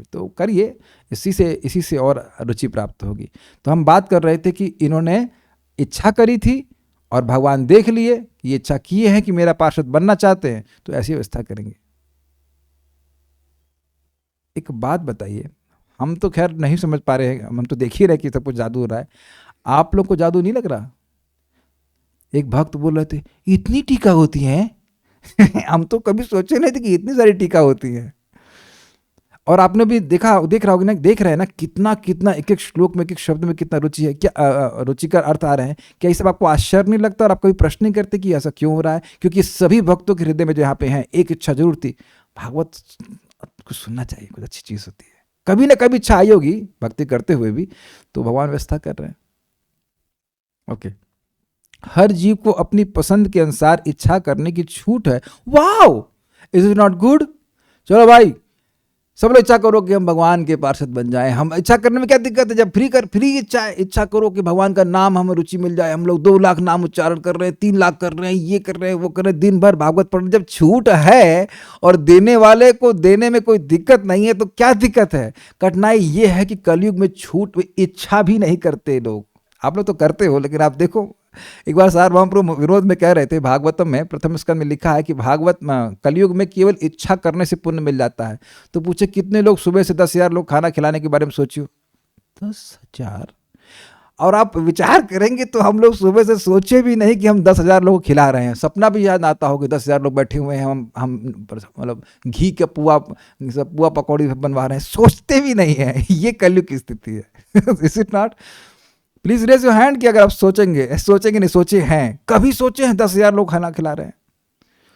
तो करिए, इसी से और रुचि प्राप्त होगी। तो हम बात कर रहे थे कि इन्होंने इच्छा करी थी और भगवान देख लिए कि ये इच्छा किए हैं कि मेरा पार्षद बनना चाहते हैं, तो ऐसी व्यवस्था करेंगे। एक बात बताइए, हम तो खैर नहीं समझ पा रहे हैं, हम तो देख ही रहे कि सब कुछ जादू हो रहा है, आप लोग को जादू नहीं लग रहा? एक भक्त बोल रहे थे इतनी टीका होती है हम तो कभी सोचे नहीं थे कि इतनी सारी टीका होती है। और आपने भी देख रहा होगा ना, देख रहे हैं ना कितना एक एक श्लोक में, एक एक शब्द में कितना रुचि है, क्या रुचिकर अर्थ आ रहे हैं। क्या ये सब आपको आश्चर्य नहीं लगता और आप कभी प्रश्न नहीं करते कि ऐसा क्यों हो रहा है? क्योंकि सभी भक्तों के हृदय में जो यहाँ पे हैं, एक इच्छा जरूर थी, भागवत कुछ सुनना चाहिए, कुछ अच्छी चीज होती है। कभी ना कभी इच्छा आई होगी भक्ति करते हुए भी, तो भगवान व्यवस्था कर रहे हैं। ओके, हर जीव को अपनी पसंद के अनुसार इच्छा करने की छूट है। Wow, is it not good? चलो भाई, सब लोग इच्छा करो कि हम भगवान के पार्षद बन जाएं। हम इच्छा करने में क्या दिक्कत है? जब फ्री इच्छा करो कि भगवान का नाम हमें रुचि मिल जाए। हम लोग 2 लाख नाम उच्चारण कर रहे हैं, 3 लाख कर रहे हैं, ये कर रहे हैं, वो कर रहे हैं, दिन भर भागवत पढ़ रहे हैं। जब छूट है और देने वाले को देने में कोई दिक्कत नहीं है, तो क्या दिक्कत है? कठिनाई ये है कि कलयुग में छूट इच्छा भी नहीं करते लोग। आप लोग तो करते हो, लेकिन आप देखो, एक बार सार्वभौम विरोध में कह रहे थे, भागवतम में प्रथम स्कंद में लिखा है कि भागवत कलयुग में केवल इच्छा करने से पुण्य मिल जाता है। तो पूछे कितने लोग सुबह से 10,000 लोग खाना खिलाने के बारे में सोचियो, 10,000। और आप विचार करेंगे तो हम लोग सुबह से सोचे भी नहीं कि हम 10,000 लोगों को खिला रहे हैं। सपना भी याद आता होगा 10,000 लोग बैठे हुए हैं, हम मतलब घी का पुआ पकौड़ी बनवा रहे हैं, सोचते भी नहीं है। ये कलयुग की स्थिति है। Is it not? Please raise your hand कि अगर आप सोचेंगे नहीं, सोचे हैं, कभी सोचे हैं 10,000 लोग खाना खिला रहे हैं?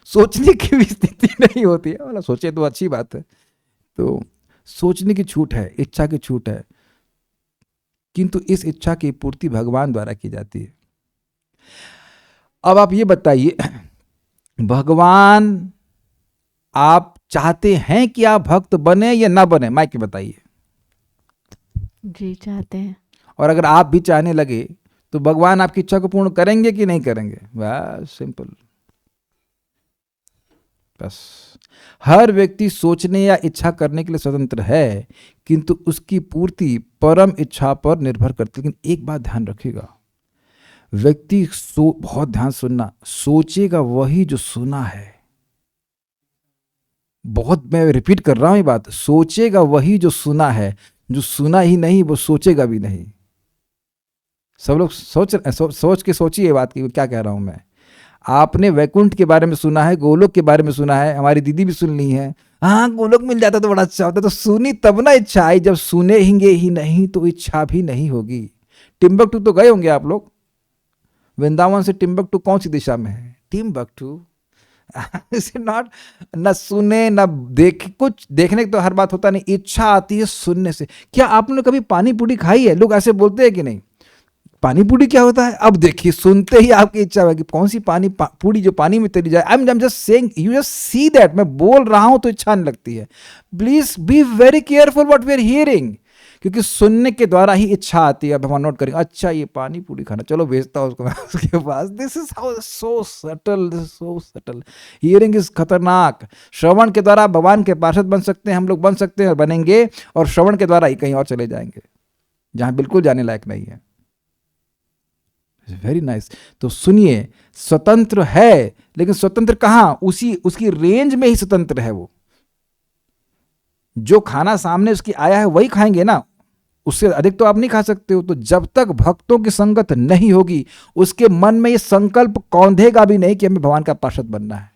सोचने की भी स्थिति नहीं होती है। मतलब सोचे तो अच्छी बात है। तो सोचने की छूट है, इच्छा की छूट है, किंतु इस इच्छा की पूर्ति भगवान द्वारा की जाती है। अब आप ये बताइए, भगवान आप चाहते हैं कि आप भक्त बने या ना बने? माइक में बताइए। जी, चाहते हैं। और अगर आप भी चाहने लगे तो भगवान आपकी इच्छा को पूर्ण करेंगे कि नहीं करेंगे? बस सिंपल। बस हर व्यक्ति सोचने या इच्छा करने के लिए स्वतंत्र है, किंतु उसकी पूर्ति परम इच्छा पर निर्भर करती है। लेकिन एक बात ध्यान रखिएगा, व्यक्ति बहुत ध्यान सुनना, सोचेगा वही जो सुना है। बहुत मैं रिपीट कर रहा हूं ये बात, सोचेगा वही जो सुना है। जो सुना ही नहीं वो सोचेगा भी नहीं। सब लोग सोच के सोचिए ये बात की क्या कह रहा हूं मैं। आपने वैकुंठ के बारे में सुना है, गोलोक के बारे में सुना है, हमारी दीदी भी सुन ली है, हाँ गोलोक मिल जाता तो बड़ा अच्छा होता। तो सुनी तब ना इच्छा आई, जब सुनेंगे ही नहीं तो इच्छा भी नहीं होगी। टिम्बकटू तो गए होंगे आप लोग, वृंदावन से टिम्बकटू कौन सी दिशा में है? टिम्बकटू। नॉट, न सुने न देखे, कुछ देखने की तो हर बात होता नहीं, इच्छा आती है सुनने से। क्या आपने कभी पानी पूरी खाई है? लोग ऐसे बोलते हैं कि नहीं, पानी पूरी क्या होता है? अब देखिए, सुनते ही आपकी इच्छा होगी कौन सी पूरी जो पानी में तली जाए। I am just saying, you just see that. मैं बोल रहा हूं तो इच्छा नहीं लगती है। Please be very careful what we are hearing, क्योंकि सुनने के द्वारा ही इच्छा आती है। अब हम नोट करेंगे, अच्छा ये पानी पूरी खाना, चलो भेजता हूं उसको मैं उसके पास। This is how so subtle. Hearing is खतरनाक। श्रवण के द्वारा भगवान के पार्षद बन सकते हैं, हम लोग बन सकते हैं और बनेंगे, और श्रवण के द्वारा ही कहीं और चले जाएंगे जहां बिल्कुल जाने लायक नहीं है। Very nice. तो सुनिए, स्वतंत्र है, लेकिन स्वतंत्र कहां? उसकी रेंज में ही स्वतंत्र है। वो जो खाना सामने उसकी आया है वही खाएंगे ना, उससे अधिक तो आप नहीं खा सकते हो। तो जब तक भक्तों की संगत नहीं होगी, उसके मन में ये संकल्प कौंधेगा भी नहीं कि हमें भगवान का पार्षद बनना है।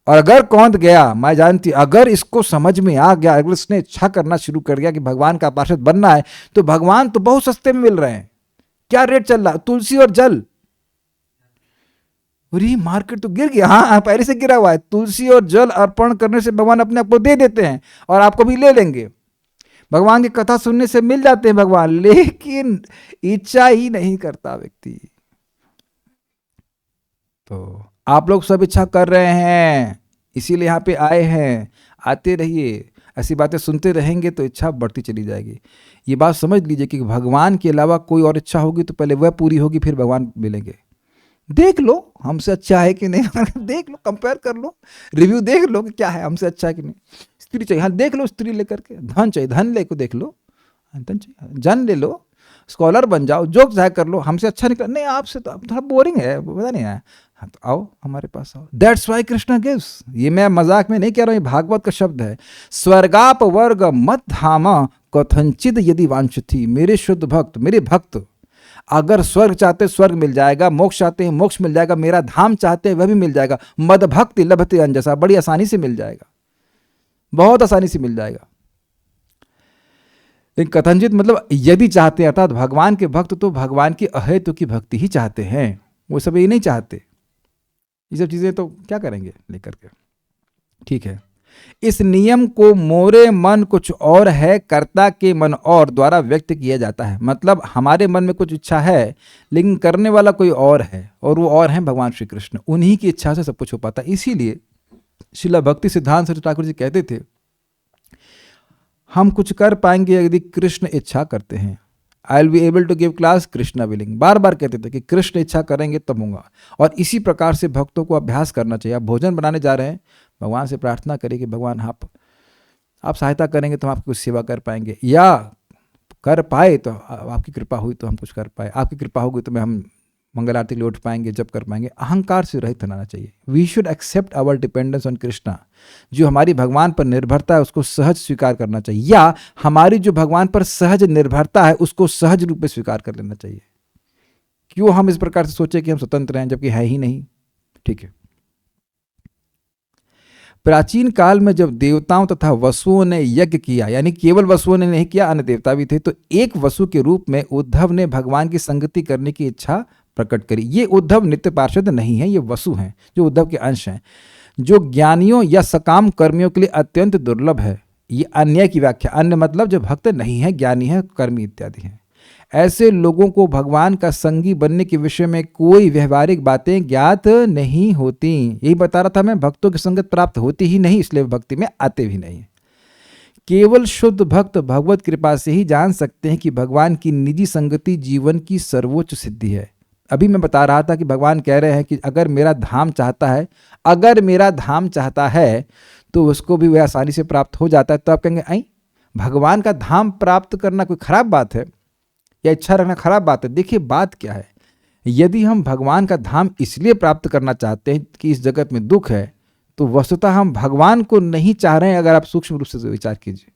और अगर कौंध गया, मैं जानती, अगर इसको समझ में आ गया, अगर इसने इच्छा करना शुरू कर दिया कि भगवान का पार्षद बनना है, तो भगवान तो बहुत सस्ते में मिल रहे हैं। क्या रेट चल रहा? तुलसी और जल। अरे मार्केट तो गिर गया, हाँ पहले से गिरा हुआ है। तुलसी और जल अर्पण करने से भगवान अपने आप को दे देते हैं और आपको भी ले लेंगे। भगवान की कथा सुनने से मिल जाते हैं भगवान, लेकिन इच्छा ही नहीं करता व्यक्ति। तो आप लोग सब इच्छा कर रहे हैं, इसीलिए यहाँ पे आए हैं। आते रहिए, ऐसी बातें सुनते रहेंगे तो इच्छा बढ़ती चली जाएगी। ये बात समझ लीजिए कि भगवान के अलावा कोई और इच्छा होगी तो पहले वह पूरी होगी, फिर भगवान मिलेंगे। देख लो हमसे अच्छा है कि नहीं देख लो, कंपेयर कर लो, रिव्यू देख लो कि क्या है, हमसे अच्छा है कि नहीं। स्त्री चाहिए, हाँ देख लो स्त्री लेकर के। धन चाहिए, धन लेको देख लो, धन चाहिए जन ले लो, स्कॉलर बन जाओ, जो चाहे कर लो, हमसे अच्छा निकला नहीं, आपसे तो थोड़ा बोरिंग है, पता नहीं है, हाँ तो आओ हमारे पास आओ। That's why Krishna gives. ये मैं मजाक में नहीं कह रहा हूँ, ये भागवत का शब्द है। स्वर्गाप वर्ग मत धामा कथंचित यदि वांछति। मेरे शुद्ध भक्त, मेरे भक्त अगर स्वर्ग चाहते स्वर्ग मिल जाएगा, मोक्ष चाहते हैं मोक्ष मिल जाएगा, मेरा धाम चाहते हैं वह भी मिल जाएगा। मद भक्ति लभते अंजसा, बड़ी आसानी से मिल जाएगा, बहुत आसानी से मिल जाएगा। लेकिन कथंचित मतलब यदि चाहते हैं, अर्थात भगवान के भक्त तो भगवान की अहेतु की भक्ति ही चाहते हैं, वो सब ये नहीं चाहते। ये सब चीजें तो क्या करेंगे लेकर के, ठीक है। इस नियम को मोरे मन कुछ और है, कर्ता के मन और द्वारा व्यक्त किया जाता है। मतलब हमारे मन में कुछ इच्छा है लेकिन करने वाला कोई और है, और वो और है भगवान श्री कृष्ण। उन्हीं की इच्छा से सब कुछ हो पाता है। इसीलिए श्रील भक्ति सिद्धांत सरस्वती ठाकुर जी कहते थे, हम कुछ कर पाएंगे यदि कृष्ण इच्छा करते हैं। I will be able to give class Krishna willing. बार बार कहते थे कि कृष्ण इच्छा करेंगे तब होगा। और इसी प्रकार से भक्तों को अभ्यास करना चाहिए। आप भोजन बनाने जा रहे हैं, भगवान से प्रार्थना करिए कि भगवान आप सहायता करेंगे तो हम आपकी कुछ सेवा कर पाएंगे, या कर पाए तो आपकी कृपा हुई तो हम कुछ कर पाए, आपकी कृपा होगी तो हम मंगल आरती के लिए उठ पाएंगे, जब कर पाएंगे। अहंकार से रहित होना चाहिए। We should accept our dependence on Krishna. जो हमारी भगवान पर निर्भरता है उसको सहज स्वीकार करना चाहिए, या हमारी जो भगवान पर सहज निर्भरता है उसको सहज रूप में स्वीकार कर लेना चाहिए। क्यों हम इस प्रकार से सोचे कि हम स्वतंत्र हैं जबकि है ही नहीं, ठीक है। प्राचीन काल में जब देवताओं तथा वसुओं ने यज्ञ किया, यानी केवल वसुओं ने नहीं किया, अन्य देवता भी थे, तो एक वसु के रूप में उद्धव ने भगवान की संगति करने की इच्छा प्रकट करी। ये उद्धव नित्य पार्षद नहीं है, ये वसु हैं जो उद्धव के अंश हैं, जो ज्ञानियों या सकाम कर्मियों के लिए अत्यंत दुर्लभ है। ये अन्य की व्याख्या, अन्य मतलब जो भक्त नहीं है, ज्ञानी है, कर्मी इत्यादि हैं। ऐसे लोगों को भगवान का संगी बनने के विषय में कोई व्यवहारिक बातें ज्ञात नहीं होती। यही बता रहा था मैं, भक्तों की संगत प्राप्त होती ही नहीं, इसलिए भक्ति में आते भी नहीं। केवल शुद्ध भक्त भगवत कृपा से ही जान सकते हैं कि भगवान की निजी संगति जीवन की सर्वोच्च सिद्धि है। अभी मैं बता रहा था कि भगवान कह रहे हैं कि अगर मेरा धाम चाहता है, अगर मेरा धाम चाहता है तो उसको भी वह आसानी से प्राप्त हो जाता है। तो आप कहेंगे आई भगवान का धाम प्राप्त करना कोई खराब बात है या इच्छा रखना खराब बात है? देखिए बात क्या है, यदि हम भगवान का धाम इसलिए प्राप्त करना चाहते हैं कि इस जगत में दुख है, तो वस्तुतः हम भगवान को नहीं चाह रहे हैं। अगर आप सूक्ष्म रूप से विचार कीजिए,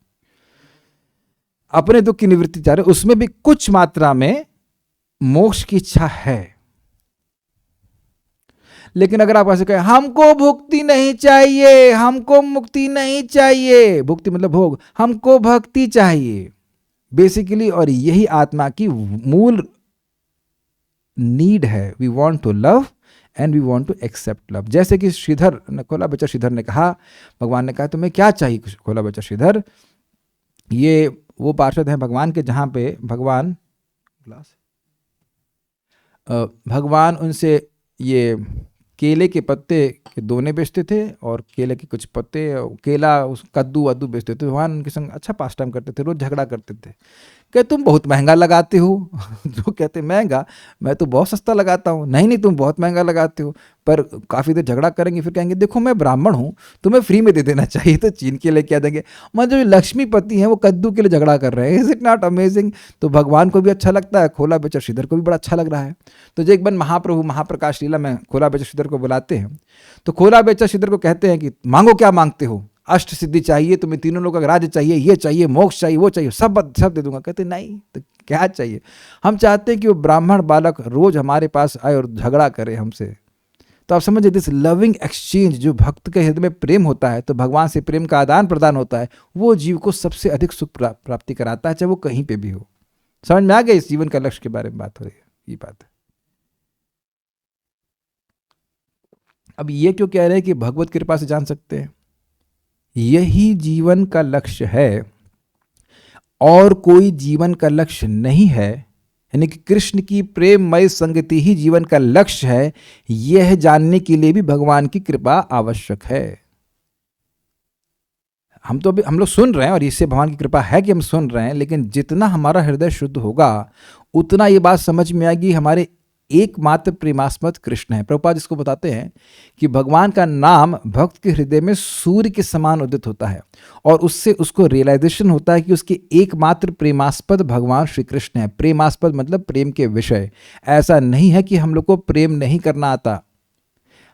अपने दुख की निवृत्ति चाह रहे हैं, उसमें भी कुछ मात्रा में मोक्ष की इच्छा है। लेकिन अगर आप ऐसे कहें हमको भुक्ति नहीं चाहिए, हमको मुक्ति नहीं चाहिए, भुक्ति मतलब भोग, हमको भक्ति चाहिए बेसिकली, और यही आत्मा की मूल नीड है। We want to love and we want to accept love. जैसे कि श्रीधर, खोला बच्चा श्रीधर ने कहा, भगवान ने कहा तुम्हें क्या चाहिए खोला बच्चा श्रीधर। ये वो पार्षद हैं भगवान के जहाँ पे भगवान उनसे ये केले के पत्ते के दोने बेचते थे और केले के कुछ पत्ते, केला कद्दू वद्दू बेचते थे। भगवान उनके संग अच्छा पास टाइम करते थे, रोज झगड़ा करते थे। कहते तुम बहुत महंगा लगाते हो जो कहते महंगा, मैं तो बहुत सस्ता लगाता हूँ। नहीं नहीं तुम बहुत महंगा लगाते हो। पर काफ़ी देर झगड़ा करेंगे, फिर कहेंगे देखो मैं ब्राह्मण हूँ, तुम्हें फ्री में दे देना चाहिए, तो छीन के लेके आ देंगे। मतलब जो लक्ष्मीपति हैं वो कद्दू के लिए झगड़ा कर रहे हैं। Is it not amazing? तो भगवान को भी अच्छा लगता है, खोला बेचा श्रीधर को भी बड़ा अच्छा लग रहा है। तो जो एक बार महाप्रभु महाप्रकाश लीला में खोला बेचा श्रीधर को बुलाते हैं, तो खोला बेचा श्रीधर को कहते हैं कि मांगो क्या मांगते हो, अष्ट सिद्धि चाहिए तुम्हें, तीनों लोगों का राज्य चाहिए, ये चाहिए, मोक्ष चाहिए, वो चाहिए, सब दे दूंगा। कहते नहीं, तो क्या चाहिए? हम चाहते हैं कि वो ब्राह्मण बालक रोज हमारे पास आए और झगड़ा करे हमसे। तो आप समझिए दिस लविंग एक्सचेंज, जो भक्त के हृदय में प्रेम होता है, तो भगवान से प्रेम का आदान प्रदान होता है, वो जीव को सबसे अधिक सुख प्राप्ति कराता है, चाहे वो कहीं पे भी हो। समझ में आ गया? इस जीवन का लक्ष्य के बारे में बात हो रही है, ये बात है। अब ये क्यों कह रहे हैं कि भगवत कृपा से जान सकते हैं? यही जीवन का लक्ष्य है और कोई जीवन का लक्ष्य नहीं है, यानी कि कृष्ण की प्रेममय संगति ही जीवन का लक्ष्य है, यह जानने के लिए भी भगवान की कृपा आवश्यक है। हम लोग सुन रहे हैं और इससे भगवान की कृपा है कि हम सुन रहे हैं, लेकिन जितना हमारा हृदय शुद्ध होगा उतना ये बात समझ में आएगी हमारे एकमात्र प्रेमास्पद कृष्ण है। प्रभुपाद इसको बताते हैं कि भगवान का नाम भक्त के हृदय में सूर्य के समान उदित होता है और उससे उसको रियलाइजेशन होता है कि उसके एकमात्र प्रेमास्पद भगवान श्री कृष्ण है। प्रेमास्पद मतलब प्रेम के विषय। ऐसा नहीं है कि हम लोग को प्रेम नहीं करना आता,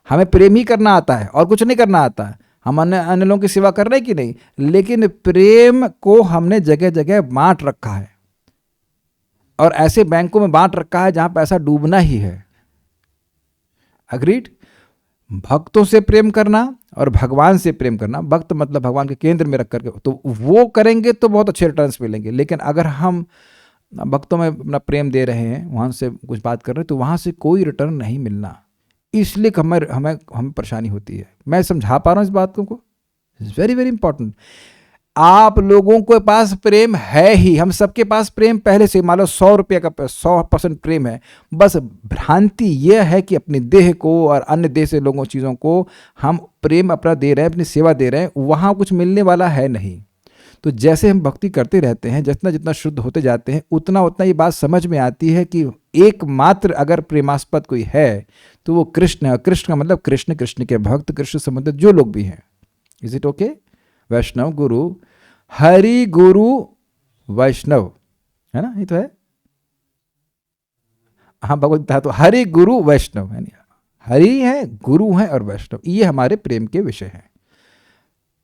हमें प्रेम ही करना आता है और कुछ नहीं करना आता है। हम अन्य लोगों की सेवा कर रहे हैं कि नहीं, लेकिन प्रेम को हमने जगह जगह बांट रखा है और ऐसे बैंकों में बांट रखा है जहां पैसा डूबना ही है। अग्रीड? भक्तों से प्रेम करना और भगवान से प्रेम करना, भक्त मतलब भगवान के केंद्र में रख करके, तो वो करेंगे तो बहुत अच्छे रिटर्न्स मिलेंगे। लेकिन अगर हम भक्तों में अपना प्रेम दे रहे हैं, वहां से कुछ बात कर रहे हैं, तो वहां से कोई रिटर्न नहीं मिलना, इसलिए हमें परेशानी होती है। मैं समझा पा रहा हूं इस बात को? It's very very important. आप लोगों के पास प्रेम है ही, हम सबके पास प्रेम पहले से, मान लो 100 रुपये का 100% प्रेम है। बस भ्रांति यह है कि अपने देह को और अन्य देह से लोगों चीज़ों को हम प्रेम अपना दे रहे हैं, अपनी सेवा दे रहे हैं, वहाँ कुछ मिलने वाला है नहीं। तो जैसे हम भक्ति करते रहते हैं, जितना जितना शुद्ध होते जाते हैं, उतना उतना ये बात समझ में आती है कि एकमात्र अगर प्रेमास्पद कोई है तो वो कृष्ण है। कृष्ण का मतलब कृष्ण, कृष्ण के भक्त, कृष्ण संबंधित जो लोग भी हैं। Is it okay? वैष्णव गुरु, हरि गुरु वैष्णव, है ना? ये तो है। हाँ, भगवत तो हरि गुरु वैष्णव है, हरि है, गुरु है और वैष्णव, ये हमारे प्रेम के विषय हैं।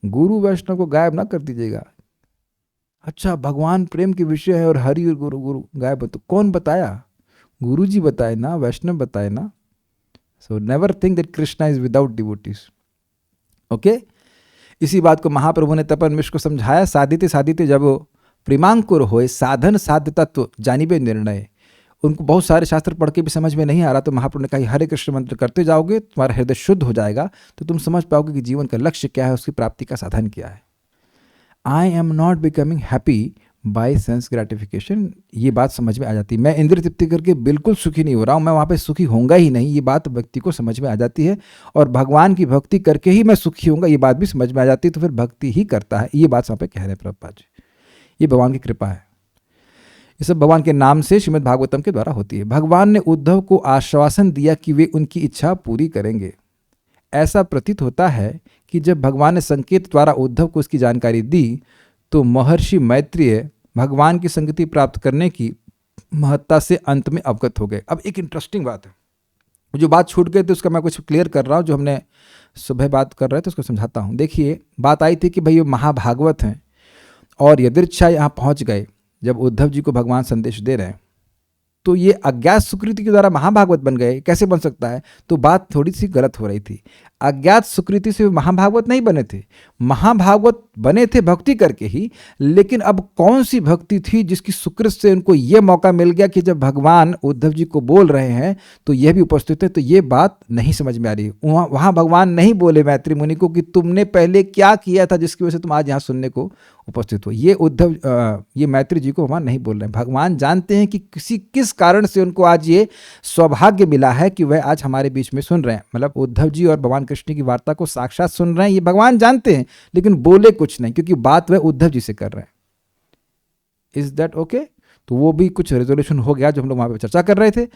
गुरु वैष्णव को गायब ना कर दीजिएगा। अच्छा, भगवान प्रेम के विषय है और हरि और गुरु गुरु गायब, तो कौन बताया? गुरु जी बताए ना, वैष्णव बताए ना। So never think that Krishna is without devotees. Okay? इसी बात को महाप्रभु ने तपन मिश्र को समझाया। साधिते साधिते जब प्रेमांकुर होए, साधन साध्य तत्व जानिबे निर्णय। उनको बहुत सारे शास्त्र पढ़ के भी समझ में नहीं आ रहा, तो महाप्रभु ने कहा हरे कृष्ण मंत्र करते जाओगे, तुम्हारा हृदय शुद्ध हो जाएगा, तो तुम समझ पाओगे कि जीवन का लक्ष्य क्या है, उसकी प्राप्ति का साधन क्या है। I am not becoming happy by sense gratification, ये बात समझ में आ जाती है। मैं इंद्रिय तृप्ति करके बिल्कुल सुखी नहीं हो रहा हूँ, मैं वहाँ पे सुखी होऊंगा ही नहीं, ये बात व्यक्ति को समझ में आ जाती है। और भगवान की भक्ति करके ही मैं सुखी होऊंगा, ये बात भी समझ में आ जाती है, तो फिर भक्ति ही करता है। ये बात वहाँ पे कह रहे हैं प्रभुपाद जी। ये भगवान की कृपा है, ये सब भगवान के नाम से श्रीमद् भागवतम के द्वारा होती है। भगवान ने उद्धव को आश्वासन दिया कि वे उनकी इच्छा पूरी करेंगे। ऐसा प्रतीत होता है कि जब भगवान ने संकेत द्वारा उद्धव को इसकी जानकारी दी, तो महर्षि मैत्रेय भगवान की संगति प्राप्त करने की महत्ता से अंत में अवगत हो गए। अब एक इंटरेस्टिंग बात है, जो बात छूट गई थी उसका मैं कुछ क्लियर कर रहा हूँ, जो हमने सुबह बात कर रहे थे उसको समझाता हूँ। देखिए, बात आई थी कि भाई ये महाभागवत हैं और यदृच्छा यहाँ पहुँच गए जब उद्धव जी को भगवान संदेश दे रहे हैं, तो ये अज्ञात सुकृति के द्वारा महाभागवत बन गए, कैसे बन सकता है? तो बात थोड़ी सी गलत हो रही थी। अज्ञात सुकृति से महाभागवत नहीं बने थे, महाभागवत बने थे भक्ति करके ही। लेकिन अब कौन सी भक्ति थी जिसकी सुकृत से उनको ये मौका मिल गया कि जब भगवान उद्धव जी को बोल रहे हैं तो यह भी उपस्थित है, तो ये बात नहीं समझ में आ रही। वहाँ भगवान नहीं बोले मैत्री मुनि को कि तुमने पहले क्या किया था जिसकी वजह से तुम आज यहाँ सुनने को उपस्थित हो। ये मैत्री जी को भगवान नहीं बोल रहे हैं। भगवान जानते हैं कि किस कारण से उनको आज ये सौभाग्य मिला है कि वह आज हमारे बीच में सुन रहे हैं। मतलब उद्धव जी और भगवान कृष्ण की वार्ता को साक्षात सुन रहे हैं, ये भगवान जानते हैं, लेकिन बोले कुछ नहीं, क्योंकि बात वह उद्धव जी से कर रहे हैं। Is that okay? तो वो भी कुछ रेजोल्यूशन हो गया जो हम लोग वहां पे चर्चा कर रहे थे।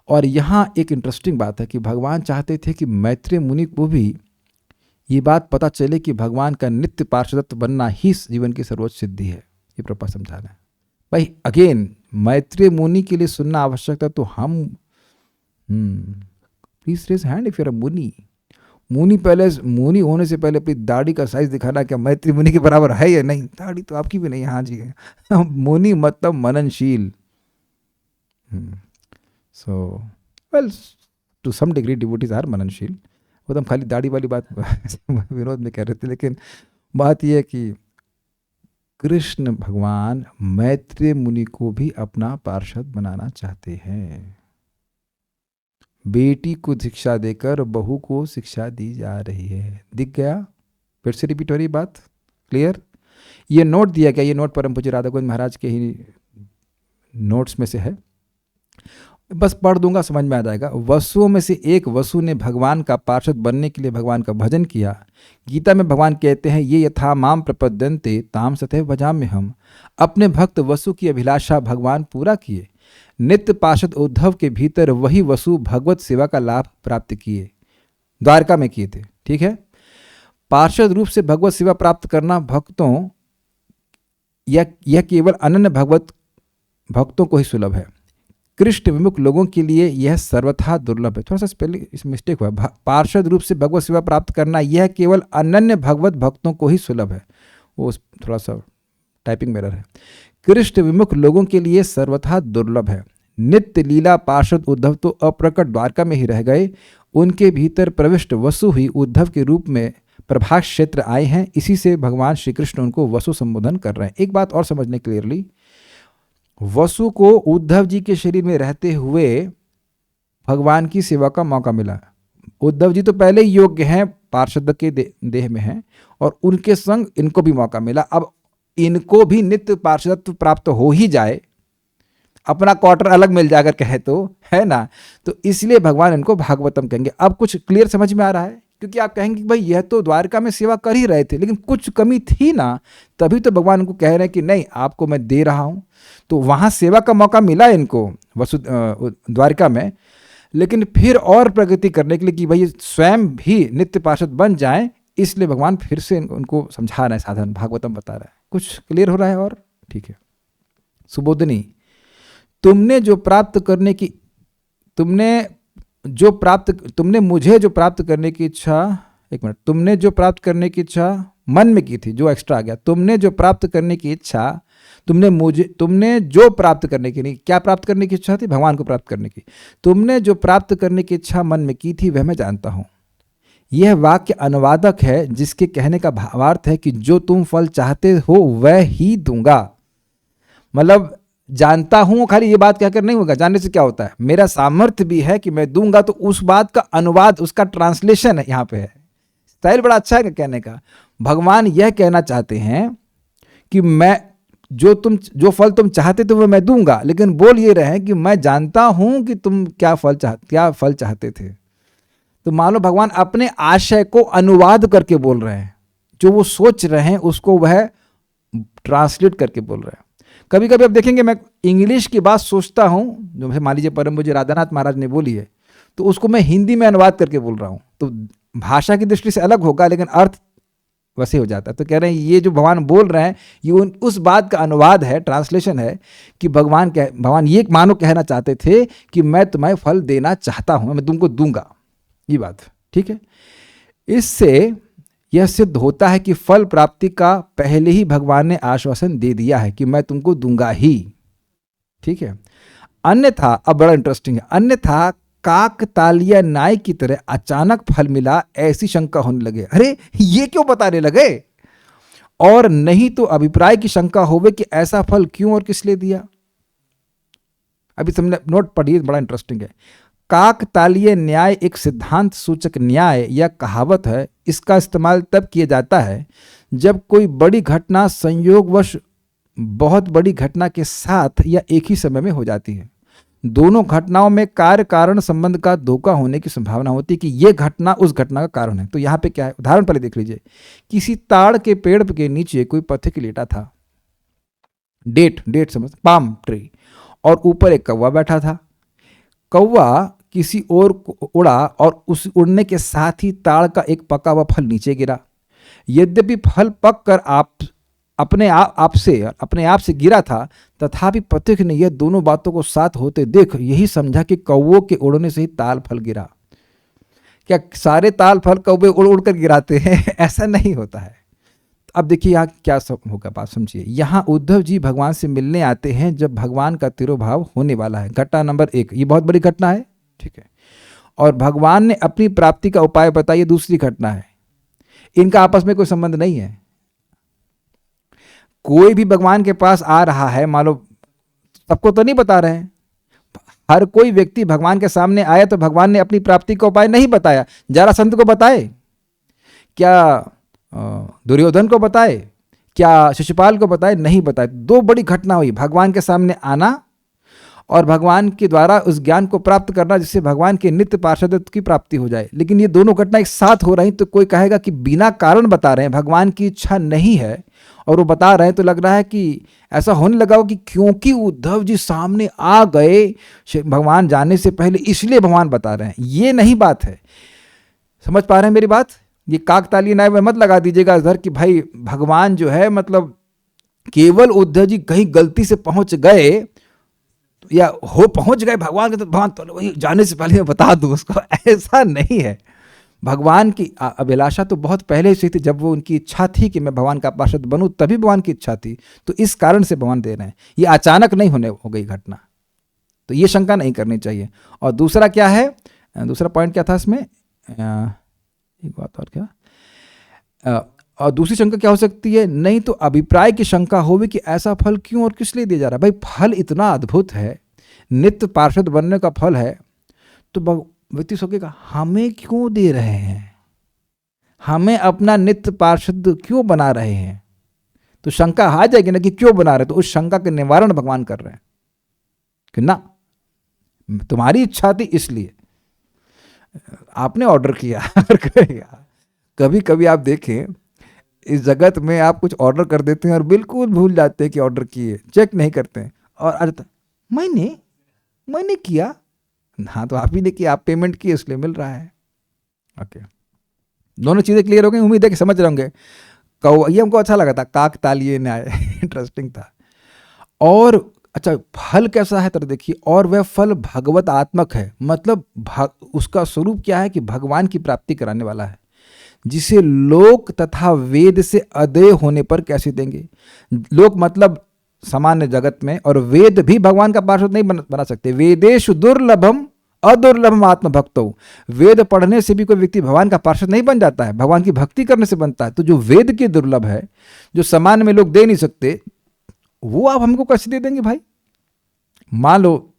और यहाँ एक इंटरेस्टिंग बात है कि भगवान चाहते थे कि मैत्रेय मुनि को भी ये बात पता चले कि भगवान का नित्य पार्षदत्व बनना ही जीवन की सर्वोच्च सिद्धि है। ये प्रभुपाद समझा रहे हैं। भाई अगेन, मैत्रेय मुनि के लिए सुनना आवश्यक था, तो हम please raise hand if you're a muni. मुनि होने से पहले अपनी दाढ़ी का साइज दिखाना क्या मैत्री मुनि के बराबर है या नहीं? दाढ़ी तो आपकी भी नहीं, हाँ जी है। मुनि मतलब मननशील। So well, to some degree devotees are मननशील। वो तो हम खाली दाढ़ी वाली बात विनोद में कह रहे थे, लेकिन बात यह है कि कृष्ण भगवान मैत्रेय मुनि को भी अपना पार्षद बनाना चाहते हैं। बेटी को शिक्षा देकर बहू को शिक्षा दी जा रही है। दिख गया? फिर से रिपीट हो रही बात, क्लियर? ये नोट दिया गया, ये नोट परम पूज्य राधा गोविंद महाराज के ही नोट्स में से है, बस पढ़ दूंगा, समझ में आ जाएगा। वसुओं में से एक वसु ने भगवान का पार्षद बनने के लिए भगवान का भजन किया। गीता में भगवान कहते हैं, ये यथा माम प्रपद्यन्ते ताम सतैव भजाम्य हम। अपने भक्त वसु की अभिलाषा भगवान पूरा किए। नित्य पार्षद उद्धव के भीतर वही वसु भगवत सेवा का लाभ प्राप्त किए, द्वारका में किए थे। ठीक है, पार्षद रूप से भगवत सेवा प्राप्त करना भक्तों यह केवल अनन्य भक्तों को ही सुलभ है। कृष्ण विमुख लोगों के लिए यह सर्वथा दुर्लभ है। थोड़ा सा पहले इस मिस्टेक हुआ, पार्षद रूप से भगवत सेवा प्राप्त करना यह केवल अनन्य भगवत भक्तों को ही सुलभ है। वो थोड़ा सा टाइपिंग एरर है। कृष्ण विमुख लोगों के लिए सर्वथा दुर्लभ है। नित्य लीला पार्षद उद्धव तो अप्रकट द्वारका में ही रह गए। उनके भीतर प्रविष्ट वसु ही उद्धव के रूप में प्रभास क्षेत्र आए हैं। इसी से भगवान श्री कृष्ण उनको वसु संबोधन कर रहे हैं। एक बात और समझने क्लियरली, वसु को उद्धव जी के शरीर में रहते हुए भगवान की सेवा का मौका मिला। उद्धव जी तो पहले ही योग्य हैं, पार्षद के देह में हैं, और उनके संग इनको भी मौका मिला। अब इनको भी नित्य पार्षदत्व प्राप्त हो ही जाए, अपना क्वार्टर अलग मिल जाकर कहे तो, है ना, तो इसलिए भगवान इनको भागवतम कहेंगे। अब कुछ क्लियर समझ में आ रहा है? क्योंकि आप कहेंगे भाई यह तो द्वारका में सेवा कर ही रहे थे, लेकिन कुछ कमी थी ना, तभी तो भगवान इनको कह रहे हैं कि नहीं, आपको मैं दे रहा हूं। तो वहां सेवा का मौका मिला इनको द्वारका में, लेकिन फिर और प्रगति करने के लिए कि भाई स्वयं भी नित्य पार्षद बन जाएं, इसलिए भगवान फिर से उनको समझा रहे हैं, साधन भागवतम बता रहा है। कुछ क्लियर हो रहा है? और ठीक है। सुबोधनी, तुमने मुझे जो प्राप्त करने की इच्छा, एक मिनट, तुमने जो प्राप्त करने की इच्छा मन में की थी, जो एक्स्ट्रा आ गया, तुमने जो प्राप्त करने की इच्छा, तुमने जो प्राप्त करने की, नहीं, क्या प्राप्त करने की इच्छा थी? भगवान को प्राप्त करने की। तुमने जो प्राप्त करने की इच्छा मन में की थी वह मैं जानता हूं। यह वाक्य अनुवादक है, जिसके कहने का भावार्थ है कि जो तुम फल चाहते हो वह ही दूंगा। मतलब जानता हूं खाली ये बात कहकर नहीं होगा, जानने से क्या होता है, मेरा सामर्थ्य भी है कि मैं दूंगा, तो उस बात का अनुवाद, उसका ट्रांसलेशन है यहाँ पे है। स्टाइल बड़ा अच्छा है कहने का। भगवान यह कहना चाहते हैं कि मैं जो फल तुम चाहते थे वो मैं दूंगा, लेकिन बोल ये रहे हैं कि मैं जानता हूं कि तुम क्या फल चाहते थे। तो मान लो भगवान अपने आशय को अनुवाद करके बोल रहे हैं, जो वो सोच रहे हैं उसको वह ट्रांसलेट करके बोल रहे हैं। कभी कभी आप देखेंगे मैं इंग्लिश की बात सोचता हूं, जो मान लीजिए परम पूज्य राधानाथ महाराज ने बोली है, तो उसको मैं हिंदी में अनुवाद करके बोल रहा हूं, तो भाषा की दृष्टि से अलग होगा, लेकिन अर्थ वैसे हो जाता है। तो कह रहे हैं ये जो भगवान बोल रहे हैं ये उस बात का अनुवाद है, ट्रांसलेशन है, कि भगवान ये मानो कहना चाहते थे कि मैं तुम्हें फल देना चाहता हूं, मैं तुमको दूंगा, ये बात। ठीक है, इससे यह सिद्ध होता है कि फल प्राप्ति का पहले ही भगवान ने आश्वासन दे दिया है कि मैं तुमको दूंगा ही। ठीक है, अन्यथा, अब बड़ा इंटरेस्टिंग है, अन्यथा काकतालीय न्याय की तरह अचानक फल मिला ऐसी शंका होने लगे। अरे ये क्यों बताने लगे? और नहीं तो अभिप्राय की शंका होवे कि ऐसा फल क्यों और किस लिए दिया। अभी तुमने नोट पढ़िए, बड़ा इंटरेस्टिंग है। काकतालीय न्याय एक सिद्धांत सूचक न्याय या कहावत है। इसका इस्तेमाल तब किया जाता है जब कोई बड़ी घटना संयोगवश बहुत बड़ी घटना के साथ या एक ही समय में हो जाती है। दोनों घटनाओं में कार्य कारण संबंध का धोखा होने की संभावना होती है कि यह घटना उस घटना का कारण है। तो यहां पे क्या है, उदाहरण पहले देख लीजिए। किसी ताड़ के पेड़ के नीचे कोई पथिक लेटा था, डेट समझ, पाम ट्री, और ऊपर एक कौवा बैठा था। कौवा किसी और उड़ा और उस उड़ने के साथ ही ताड़ का एक पका हुआ फल नीचे गिरा। यद्यपि फल पक कर अपने आप से गिरा था, तथापि पथिक ने यह दोनों बातों को साथ होते देख यही समझा कि कौवों के उड़ने से ही ताल फल गिरा। क्या सारे ताल फल कौवे उड़ उड़ कर गिराते हैं? ऐसा नहीं होता है। अब देखिए यहाँ क्या सब होगा, बात समझिए। यहाँ उद्धव जी भगवान से मिलने आते हैं जब भगवान का तिरोभाव होने वाला है। घटना नंबर 1, ये बहुत बड़ी घटना है, ठीक है। और भगवान ने अपनी प्राप्ति का उपाय बताइए, दूसरी घटना है। इनका आपस में कोई संबंध नहीं है। कोई भी भगवान के पास आ रहा है, मान लो सबको तो नहीं बता रहे हैं, हर कोई व्यक्ति भगवान के सामने आया तो भगवान ने अपनी प्राप्ति का उपाय नहीं बताया। जरासंध को बताए क्या? दुर्योधन को बताए क्या? शिशुपाल को बताए? नहीं बताए। दो बड़ी घटना हुई, भगवान के सामने आना और भगवान के द्वारा उस ज्ञान को प्राप्त करना जिससे भगवान के नित्य पार्षदत्व की प्राप्ति हो जाए। लेकिन ये दोनों घटना एक साथ हो रही तो कोई कहेगा कि बिना कारण बता रहे हैं, भगवान की इच्छा नहीं है और वो बता रहे हैं, तो लग रहा है कि ऐसा होने लगा हो कि क्योंकि उद्धव जी सामने आ गए भगवान जाने से पहले इसलिए भगवान बता रहे हैं। ये नहीं बात है। समझ पा रहे हैं मेरी बात? ये काकतालीय न्याय में मत लगा दीजिएगा इधर कि भाई भगवान जो है मतलब केवल उद्धव जी कहीं गलती से पहुंच गए या हो पहुंच गए भगवान के, तो भगवान तो वही जाने से पहले मैं बता दूं उसको। ऐसा नहीं है। भगवान की अभिलाषा तो बहुत पहले से थी, जब वो उनकी इच्छा थी कि मैं भगवान का पार्षद बनूं तभी भगवान की इच्छा थी। तो इस कारण से भगवान दे रहे हैं, ये अचानक नहीं होने हो गई घटना। तो ये शंका नहीं करनी चाहिए। और दूसरा क्या है, दूसरा पॉइंट क्या था इसमें, एक बात और क्या, और दूसरी शंका क्या हो सकती है, नहीं तो अभिप्राय की शंका होगी कि ऐसा फल क्यों और किस लिए दिया जा रहा है। भाई फल इतना अद्भुत है, नित्य पार्षद बनने का फल है, तो व्यक्ति सोचेगा हमें क्यों दे रहे हैं, हमें अपना नित्य पार्षद क्यों बना रहे हैं। तो शंका आ जाएगी ना कि क्यों बना रहे। तो उस शंका के निवारण भगवान कर रहे हैं कि ना तुम्हारी इच्छा थी इसलिए आपने ऑर्डर किया। कभी कभी आप देखें इस जगत में आप कुछ ऑर्डर कर देते हैं और बिल्कुल भूल जाते हैं कि ऑर्डर किए, चेक नहीं करते हैं और आ जाता मैंने किया। हाँ तो आप ही ने किया, आप पेमेंट किए इसलिए मिल रहा है। ओके, दोनों चीज़ें क्लियर हो गई। उम्मीद है कि समझ रहे होंगे। ये हमको अच्छा लगा था, काकतालीय न्याय इंटरेस्टिंग था। और अच्छा फल कैसा है तो देखिए, और वह फल भगवत आत्मक है, मतलब उसका स्वरूप क्या है कि भगवान की प्राप्ति कराने वाला है, जिसे लोक तथा वेद से अदेय होने पर कैसे देंगे। लोक मतलब सामान्य जगत में, और वेद भी भगवान का पार्षद नहीं बना सकते। वेदेषु दुर्लभम अदुर्लभम आत्मभक्तो, वेद पढ़ने से भी कोई व्यक्ति भगवान का पार्षद नहीं बन जाता है, भगवान की भक्ति करने से बनता है। तो जो वेद के दुर्लभ है, जो सामान्य में लोग दे नहीं सकते, वो आप हमको कैसे दे देंगे भाई। मान लो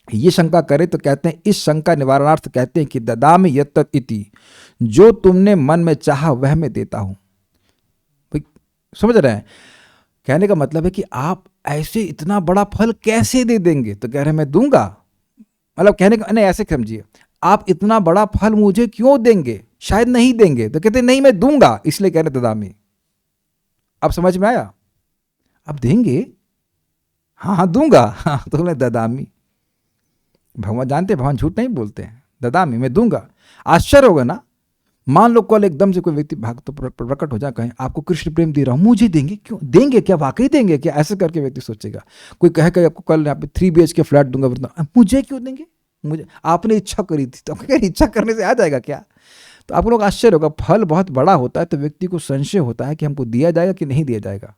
ये शंका करे तो कहते हैं, इस शंका निवारणार्थ कहते हैं कि ददामि यत्तत् इति, जो तुमने मन में चाहा वह मैं देता हूं। भाई समझ रहे हैं, कहने का मतलब है कि आप ऐसे इतना बड़ा फल कैसे दे देंगे। तो कह रहे हैं मैं दूंगा, मतलब कहने का नहीं, ऐसे समझिए, आप इतना बड़ा फल मुझे क्यों देंगे, शायद नहीं देंगे। तो कहते नहीं मैं दूंगा, इसलिए कह रहे ददामि। अब समझ में आया? अब देंगे, हाँ दूंगा, हाँ तो बोले ददामि। भगवान जानते हैं, भगवान झूठ नहीं बोलते हैं। ददामि मैं दूंगा। आश्चर्य होगा ना, मान लो कल एकदम से कोई व्यक्ति भाग तो प्रकट हो जाए, कहें आपको कृष्ण प्रेम दे रहा हूं, मुझे देंगे। क्यों देंगे, क्या वाकई देंगे क्या? ऐसे करके व्यक्ति सोचेगा। कोई कहे आपको कल यहाँ पे 3 BHK फ्लैट दूंगा, मुझे क्यों देंगे, मुझे आपने इच्छा करी थी। तो इच्छा करने से आ जाएगा क्या? तो आप लोग आश्चर्य होगा। फल बहुत बड़ा होता है तो व्यक्ति को संशय होता है कि हमको दिया जाएगा कि नहीं दिया जाएगा।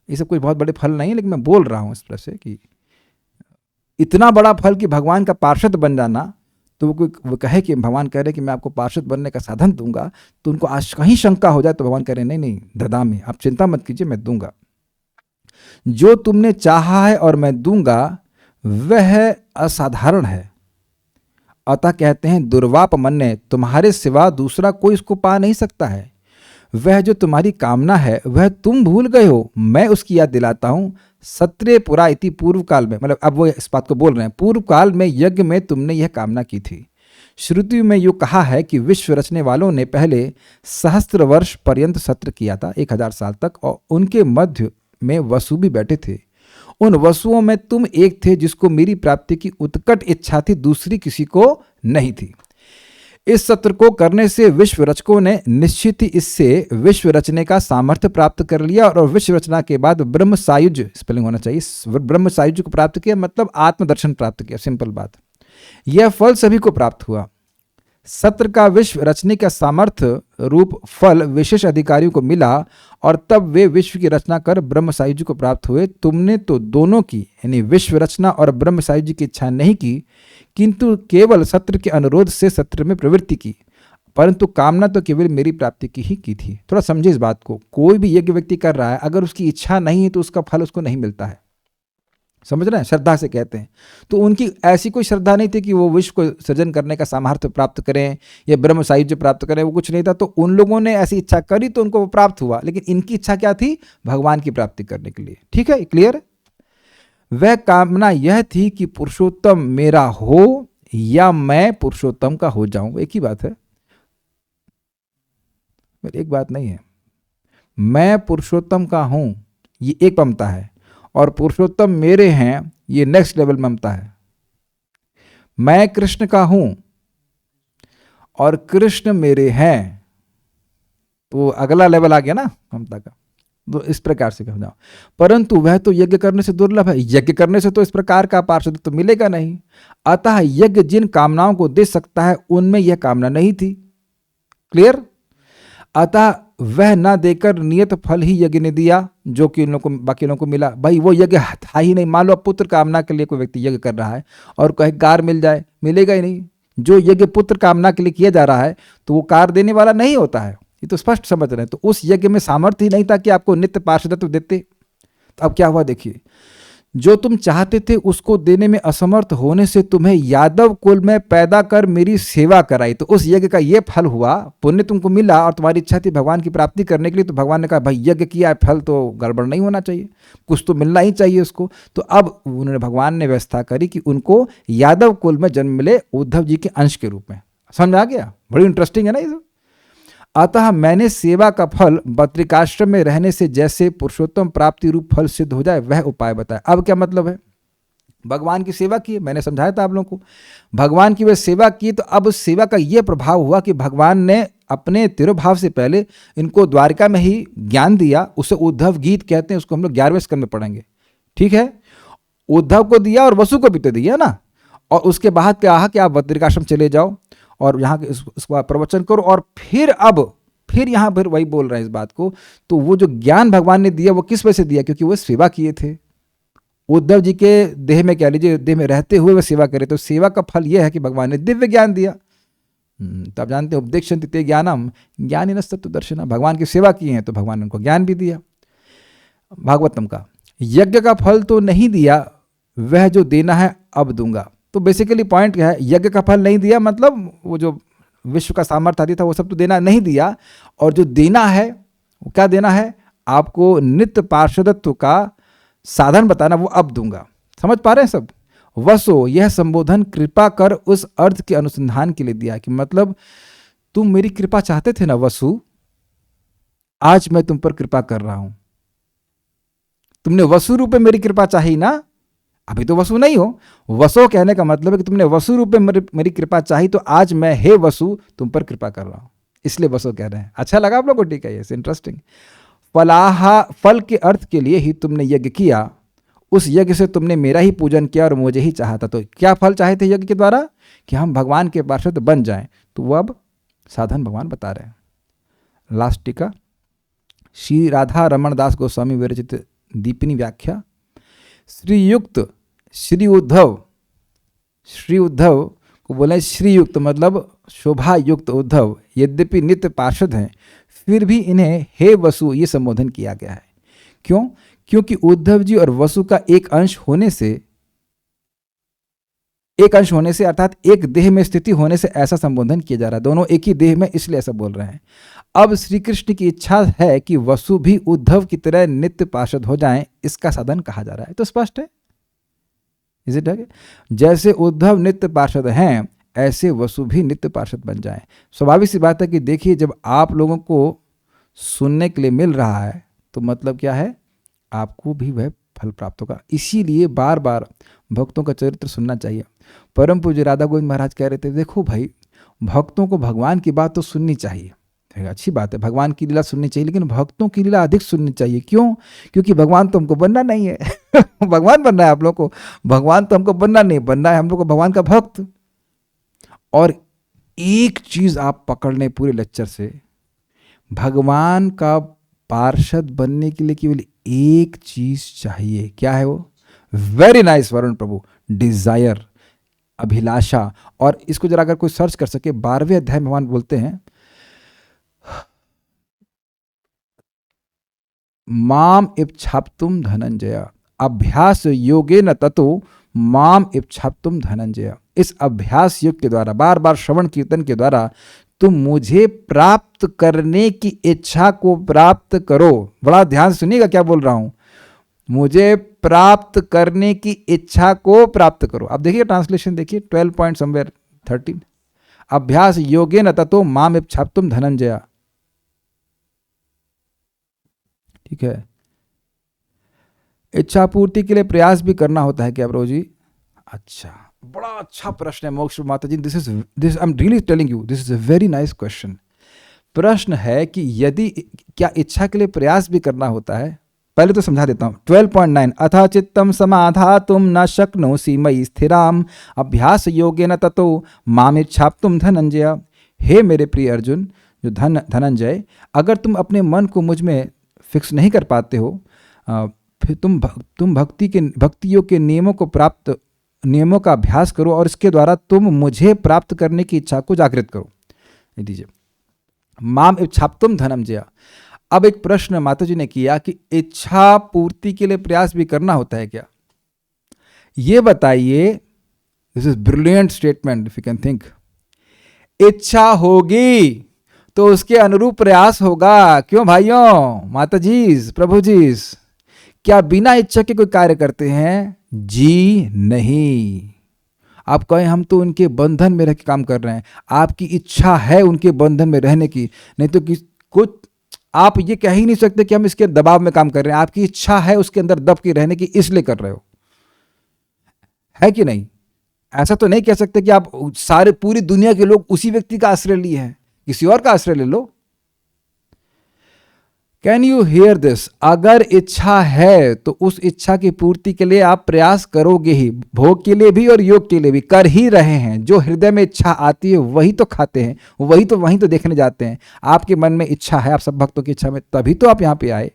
ये सब कोई बहुत बड़े फल नहीं है, लेकिन मैं बोल रहा हूँ इस तरह से कि इतना बड़ा फल कि भगवान का पार्षद बन जाना। तो वो कहे कि भगवान कह रहे कि मैं आपको पार्षद बनने का साधन दूंगा, तो उनको कहीं शंका हो जाए तो भगवान कह रहे नहीं ददामि, आप चिंता मत कीजिए, मैं दूंगा। जो तुमने चाहा है और मैं दूंगा वह असाधारण है, अतः कहते हैं दुर्वाप मन्ये, तुम्हारे सिवा दूसरा कोई इसको पा नहीं सकता है। वह जो तुम्हारी कामना है वह तुम भूल गए हो, मैं उसकी याद दिलाता हूं। सत्रे पुरा इति, पूर्व काल में, मतलब अब वो इस बात को बोल रहे हैं, पूर्व काल में यज्ञ में तुमने यह कामना की थी। श्रुति में यूँ कहा है कि विश्व रचने वालों ने पहले 1000 वर्ष पर्यंत सत्र किया था, 1000 साल तक, और उनके मध्य में वसु भी बैठे थे। उन वसुओं में तुम एक थे जिसको मेरी प्राप्ति की उत्कट इच्छा थी, दूसरी किसी को नहीं थी। इस सत्र को करने से विश्व रचकों ने निश्चित ही इससे विश्व रचने का सामर्थ्य प्राप्त कर लिया, और विश्व रचना के बाद ब्रह्म सायुज, स्पेलिंग होना चाहिए, ब्रह्म सायुज को प्राप्त किया, मतलब आत्मदर्शन प्राप्त किया। सिंपल बात, यह फल सभी को प्राप्त हुआ। सत्र का विश्व रचने का सामर्थ्य रूप फल विशेष अधिकारियों को मिला, और तब वे विश्व की रचना कर ब्रह्म सायुज्य को प्राप्त हुए। तुमने तो दोनों की, यानी विश्व रचना और ब्रह्म सायुज्य की इच्छा नहीं की, किंतु केवल सत्र के अनुरोध से सत्र में प्रवृत्ति की, परंतु कामना तो केवल मेरी प्राप्ति की ही की थी। थोड़ा समझे इस बात को। कोई भी यज्ञ व्यक्ति कर रहा है, अगर उसकी इच्छा नहीं है तो उसका फल उसको नहीं मिलता है। समझ रहे हैं, श्रद्धा से कहते हैं। तो उनकी ऐसी कोई श्रद्धा नहीं थी कि वो विश्व को सृजन करने का सामर्थ्य प्राप्त करें या ब्रह्म साहित्य प्राप्त करें, वो कुछ नहीं था। तो उन लोगों ने ऐसी इच्छा करी तो उनको वो प्राप्त हुआ, लेकिन इनकी इच्छा क्या थी? भगवान की प्राप्ति करने के लिए। ठीक है, क्लियर? वह कामना यह थी कि पुरुषोत्तम मेरा हो या मैं पुरुषोत्तम का हो जाऊं। एक ही बात है, एक बात नहीं है। मैं पुरुषोत्तम का हूं, ये एक ममता है, और पुरुषोत्तम मेरे हैं, ये नेक्स्ट लेवल ममता है। मैं कृष्ण का हूं और कृष्ण मेरे हैं, तो अगला लेवल आ गया ना ममता का। तो इस प्रकार से समझाओ। परंतु वह तो यज्ञ करने से दुर्लभ है, यज्ञ करने से तो इस प्रकार का पार्षद तो मिलेगा नहीं। अतः यज्ञ जिन कामनाओं को दे सकता है उनमें यह कामना नहीं थी। क्लियर? अतः वह न देकर नियत फल ही यज्ञ ने दिया जो कि उन लोगों को, बाकी लोगों को मिला। भाई वो यज्ञ था ही नहीं। मान लो पुत्र कामना के लिए कोई व्यक्ति यज्ञ कर रहा है और कहे कार मिल जाए, मिलेगा ही नहीं। जो यज्ञ पुत्र कामना के लिए किया जा रहा है तो वो कार देने वाला नहीं होता है, ये तो स्पष्ट समझ रहे हैं। तो उस यज्ञ में सामर्थ्य ही नहीं था कि आपको नित्य पार्षदत्व देते। तो अब क्या हुआ देखिए, जो तुम चाहते थे उसको देने में असमर्थ होने से तुम्हें यादव कुल में पैदा कर मेरी सेवा कराई। तो उस यज्ञ का ये फल हुआ, पुण्य तुमको मिला और तुम्हारी इच्छा थी भगवान की प्राप्ति करने के लिए। तो भगवान ने कहा भाई यज्ञ किया है, फल तो गड़बड़ नहीं होना चाहिए, कुछ तो मिलना ही चाहिए उसको। तो अब उन्होंने, भगवान ने व्यवस्था करी कि उनको यादव कुल में जन्म मिले उद्धव जी के अंश के रूप में। समझ आ गया? बड़ी इंटरेस्टिंग है ना ये। अतः मैंने सेवा का फल बद्रिकाश्रम में रहने से जैसे पुरुषोत्तम प्राप्ति रूप फल सिद्ध हो जाए वह उपाय बताया। अब क्या मतलब है? भगवान की सेवा की, मैंने समझाया था आप लोगों को, भगवान की वह सेवा की। तो अब उस सेवा का यह प्रभाव हुआ कि भगवान ने अपने तिरुभाव से पहले इनको द्वारिका में ही ज्ञान दिया। उसे उद्धव गीत कहते हैं, उसको हम लोग 11वें स्कंद में पढ़ेंगे। ठीक है, उद्धव को दिया और वसु को भी तो दिया ना। और उसके बाद क्या कि आप बद्रिकाश्रम चले जाओ और यहाँ के इसको प्रवचन करो। और फिर यहाँ फिर वही बोल रहे हैं इस बात को। तो वो जो ज्ञान भगवान ने दिया वो किस वजह से दिया? क्योंकि वो सेवा किए थे। उद्धव जी के देह में, कह लीजिए देह में रहते हुए वो सेवा करे। तो सेवा का फल ये है कि भगवान ने दिव्य ज्ञान दिया। तो आप जानते हैं उपदेक्षन्ति ते ज्ञानम ज्ञानिनस्तत्तु दर्शनम। भगवान की सेवा की है तो भगवान ने उनको ज्ञान भी दिया। भागवतम का यज्ञ का फल तो नहीं दिया, वह जो देना है अब दूंगा। तो बेसिकली पॉइंट क्या है? यज्ञ का फल नहीं दिया मतलब वो जो विश्व का सामर्थ्य आदि था वो सब तो देना नहीं दिया, और जो देना है वो क्या देना है? आपको नित्य पार्षदत्व का साधन बताना, वो अब दूंगा। समझ पा रहे हैं सब? वसो यह संबोधन कृपा कर उस अर्थ के अनुसंधान के लिए दिया कि मतलब तुम मेरी कृपा चाहते थे ना वसु, आज मैं तुम पर कृपा कर रहा हूं। तुमने वसु रूप में मेरी कृपा चाही ना, अभी तो वसु नहीं हो। वसो कहने का मतलब है कि तुमने वसु रूप में मेरी कृपा चाही, तो आज मैं हे वसु तुम पर कृपा कर रहा हूं, इसलिए वसु कह रहे हैं। अच्छा लगा आप लोग को? ठीक है, ये इंटरेस्टिंग। फल के अर्थ के लिए ही तुमने यज्ञ किया, उस यज्ञ से तुमने मेरा ही पूजन किया और मुझे ही चाहा था। तो क्या फल चाहे थे यज्ञ के द्वारा? कि हम भगवान के पार्षद बन जाएं। तो वो अब साधन भगवान बता रहे हैं। लास्ट टीका, श्री राधा रमण दास गोस्वामी विरचित दीपिनी व्याख्या। श्री उद्धव को बोले श्रीयुक्त मतलब शोभा युक्त उद्धव यद्यपि नित्य पार्षद हैं, फिर भी इन्हें हे वसु ये संबोधन किया गया है। क्यों? क्योंकि उद्धव जी और वसु का एक अंश होने से अर्थात एक देह में स्थिति होने से ऐसा संबोधन किया जा रहा है। दोनों एक ही देह में, इसलिए ऐसा बोल रहे हैं। अब श्री कृष्ण की इच्छा है कि वसु भी उद्धव की तरह नित्य पार्षद हो जाएं, इसका साधन कहा जा रहा है। तो स्पष्ट है, इज इट? जैसे उद्धव नित्य पार्षद हैं ऐसे वसु भी नित्य पार्षद बन जाएं। स्वाभाविक सी बात है कि देखिए जब आप लोगों को सुनने के लिए मिल रहा है तो मतलब क्या है? आपको भी वह फल प्राप्त होगा। इसीलिए बार बार भक्तों का चरित्र सुनना चाहिए। परम पूज्य राधा गोविंद महाराज कह रहे थे, देखो भाई भक्तों को भगवान की बात तो सुननी चाहिए, अच्छी बात है, भगवान की लीला सुननी चाहिए, लेकिन भक्तों की लीला अधिक सुननी चाहिए। क्यों? क्योंकि भगवान तो हमको बनना नहीं है भगवान बनना है आप लोग को, भगवान तो हमको बनना नहीं, बनना है हम लोग को भगवान का भक्त। और एक चीज आप पकड़ लें पूरे लेक्चर से, भगवान का पार्षद बनने के लिए केवल एक चीज चाहिए। क्या है वो? वेरी नाइस वरुण प्रभु, डिजायर, अभिलाषा। और इसको जरा अगर कोई सर्च कर सके, 12वें अध्याय में भगवान बोलते हैं, माम इप्छाप्तुम धनंजय, अभ्यास योगेन ततो माम इच्छाप्तुम धनंजय। इस अभ्यास योग के द्वारा, बार बार श्रवण कीर्तन के द्वारा तुम मुझे प्राप्त करने की इच्छा को प्राप्त करो। बड़ा ध्यान से सुनिएगा क्या बोल रहा हूं, मुझे प्राप्त करने की इच्छा को प्राप्त करो। अब देखिए ट्रांसलेशन देखिए 12 पॉइंट समवेयर 13, अभ्यास योगेन ततो माम इच्छाप्तुम धनंजय। ठीक है, इच्छा पूर्ति के लिए प्रयास भी करना होता है क्या ब्रो जी? अच्छा, बड़ा अच्छा प्रश्न है मोक्ष माता जी। This I am really telling you, this is a very nice question. प्रश्न है कि यदि क्या इच्छा के लिए प्रयास भी करना होता है? पहले तो समझा देता हूं। 12.9 अथ चित्तम समाधातुम न शक्नोसि मयि स्थिराम अभ्यास योगेन ततो माम इच्छाप्तुम धनंजय। हे मेरे प्रिय अर्जुन, जो धनंजय, अगर तुम अपने मन को मुझ में फिक्स नहीं कर पाते हो, फिर तुम भक्तियों के नियमों का अभ्यास करो और इसके द्वारा तुम मुझे प्राप्त करने की इच्छा को जागृत करो। दीजिए माम इच्छाप्तुम धनंजय। अब एक प्रश्न माता जी ने किया कि इच्छा पूर्ति के लिए प्रयास भी करना होता है क्या? ये बताइए। This is brilliant statement if you can think. इच्छा होगी तो उसके अनुरूप प्रयास होगा। क्यों भाइयों, माता जी, प्रभु जी, क्या बिना इच्छा के कोई कार्य करते हैं? जी नहीं। आप कहें हम तो उनके बंधन में रह के काम कर रहे हैं, आपकी इच्छा है उनके बंधन में रहने की, नहीं तो कुछ आप ये कह ही नहीं सकते कि हम इसके दबाव में काम कर रहे हैं। आपकी इच्छा है उसके अंदर दब के रहने की, इसलिए कर रहे हो, है कि नहीं? ऐसा तो नहीं कह सकते कि आप सारे पूरी दुनिया के लोग उसी व्यक्ति का आश्रय लिए हैं, किसी और का आश्रय ले लो। Can you hear this? अगर इच्छा है तो उस इच्छा की पूर्ति के लिए आप प्रयास करोगे ही। भोग के लिए भी और योग के लिए भी कर ही रहे हैं। जो हृदय में इच्छा आती है वही तो खाते हैं, वहीं तो देखने जाते हैं। आपके मन में इच्छा है, आप सब भक्तों की इच्छा में, तभी तो आप यहाँ पे आए।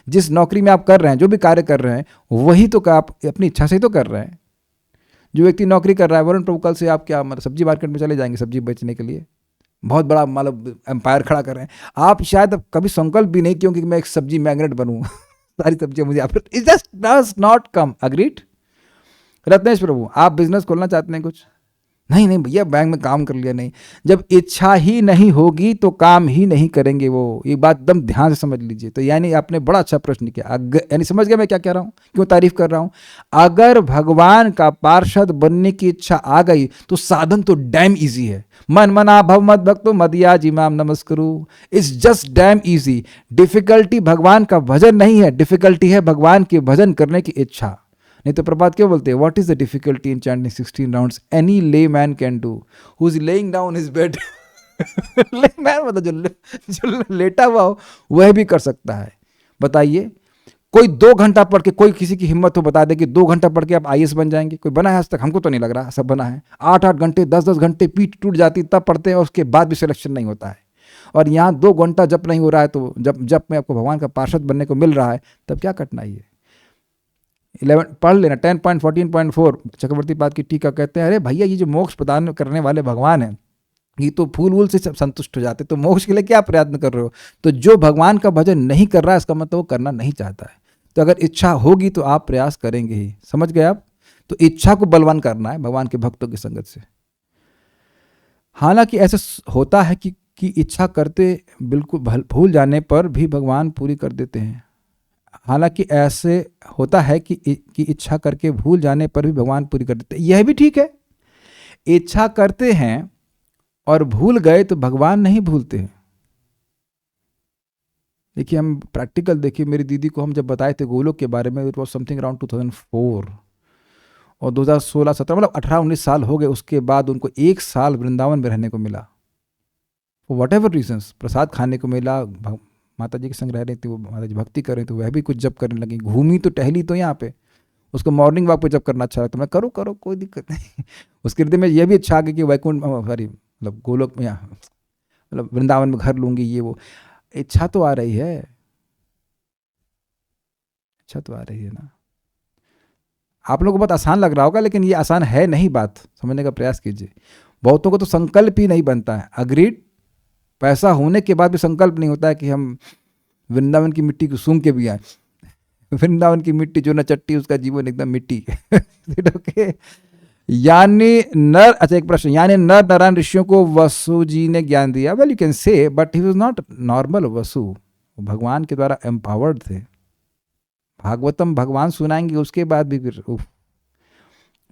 जिस नौकरी में आप कर रहे हैं, जो भी कार्य कर रहे हैं, वही तो आप अपनी इच्छा से तो कर रहे हैं। जो व्यक्ति नौकरी कर रहा है, वरुण प्रभु, कल से आप क्या मतलब सब्जी मार्केट में चले जाएंगे सब्जी बेचने के लिए, बहुत बड़ा मतलब एम्पायर खड़ा कर रहे हैं। आप शायद कभी संकल्प भी नहीं क्योंकि मैं एक सब्जी मैग्नेट बनूं सारी सब्जियां मुझे, it just does not come. Agreed Ratnesh Prabhu, आप बिजनेस खोलना चाहते हैं कुछ? नहीं भैया, बैंक में काम कर लिया। नहीं, जब इच्छा ही नहीं होगी तो काम ही नहीं करेंगे वो। ये बात एकदम ध्यान से समझ लीजिए। तो यानी आपने बड़ा अच्छा प्रश्न किया, यानी समझ गया मैं क्या कह रहा हूं, क्यों तारीफ कर रहा हूं। अगर भगवान का पार्षद बनने की इच्छा आ गई तो साधन तो डैम इजी है। मन मना भव मद भक्तो मदिया जिमाम नमस्करू, it's just damn easy. Difficulty भगवान का भजन नहीं है, डिफिकल्टी है भगवान के भजन करने की इच्छा। नहीं तो प्रभात क्यों बोलते हैं, what is the difficulty in chanting 16 rounds, any lay man can do who is laying down his bed. Lay man मतलब जो लेटा हुआ हो वह भी कर सकता है। बताइए, कोई 2 घंटा पढ़ के, कोई किसी की हिम्मत हो बता दे कि 2 घंटा पढ़ के आप IAS बन जाएंगे? कोई बना है आज तक? हमको तो नहीं लग रहा सब बना है। 8-8 घंटे 10-10 घंटे पीठ टूट जाती तब पढ़ते हैं, और उसके बाद भी सिलेक्शन नहीं होता है। और यहाँ 2 घंटा जब नहीं हो रहा है, तो जब में आपको भगवान का पार्षद बनने को मिल रहा है, तब क्या कठिनाई है? 11 पढ़ लेना। 10.14.4 चक्रवर्ती पाद की टीका कहते हैं, अरे भैया, ये जो मोक्ष प्रदान करने वाले भगवान हैं, ये तो फूल वूल से संतुष्ट हो जाते, तो मोक्ष के लिए क्या प्रयत्न कर रहे हो? तो जो भगवान का भजन नहीं कर रहा है, इसका मतलब वो करना नहीं चाहता है। तो अगर इच्छा होगी तो आप प्रयास करेंगे ही। समझ गए आप? तो इच्छा को बलवान करना है भगवान के भक्तों की संगत से। हालांकि ऐसा होता है कि इच्छा करते बिल्कुल भूल जाने पर भी भगवान पूरी कर देते हैं। हालांकि ऐसे होता है कि इच्छा करके भूल जाने पर भी भगवान पूरी कर देते हैं। यह भी ठीक है, इच्छा करते हैं और भूल गए तो भगवान नहीं भूलते हैं। देखिए, हम प्रैक्टिकल देखिए, मेरी दीदी को हम जब बताए थे गोलोक के बारे में, इट वॉज समथिंग अराउंड 2004 और 2016-17 मतलब 18-19 साल हो गए। उसके बाद उनको 1 साल वृंदावन में रहने को मिला, वट एवर रीजन्स। प्रसाद खाने को मिला, माता जी के संग रह रही थी, वो माता जी भक्ति कर रही थी, वह भी कुछ जब करने लगी। घूमी तो टहली तो यहाँ पे, उसको मॉर्निंग वॉक पे जब करना अच्छा लगता, मैं करो कोई दिक्कत नहीं। उसके हृदय में यह भी इच्छा आ गई कि वैकुंठ सॉरी मतलब गोलोक में, यहाँ मतलब वृंदावन में घर लूंगी। ये वो इच्छा तो आ रही है, इच्छा तो आ रही है ना। आप लोगों को बहुत आसान लग रहा होगा, लेकिन ये आसान है नहीं। बात समझने का प्रयास कीजिए। बहुतों को तो संकल्प ही नहीं बनता है। अग्रीड, पैसा होने के बाद भी संकल्प नहीं होता है कि हम वृंदावन की मिट्टी को सूंघ के भी आए। वृंदावन की मिट्टी जो न चट्टी उसका जीवन एकदम मिट्टी। ओके, यानी नर, अच्छा एक प्रश्न, यानी नर नारायण ऋषियों को वसु जी ने ज्ञान दिया। Well you can say, but he was not normal Vasu, भगवान के द्वारा एम्पावर्ड थे। भागवतम भगवान सुनाएंगे, उसके बाद भी फिर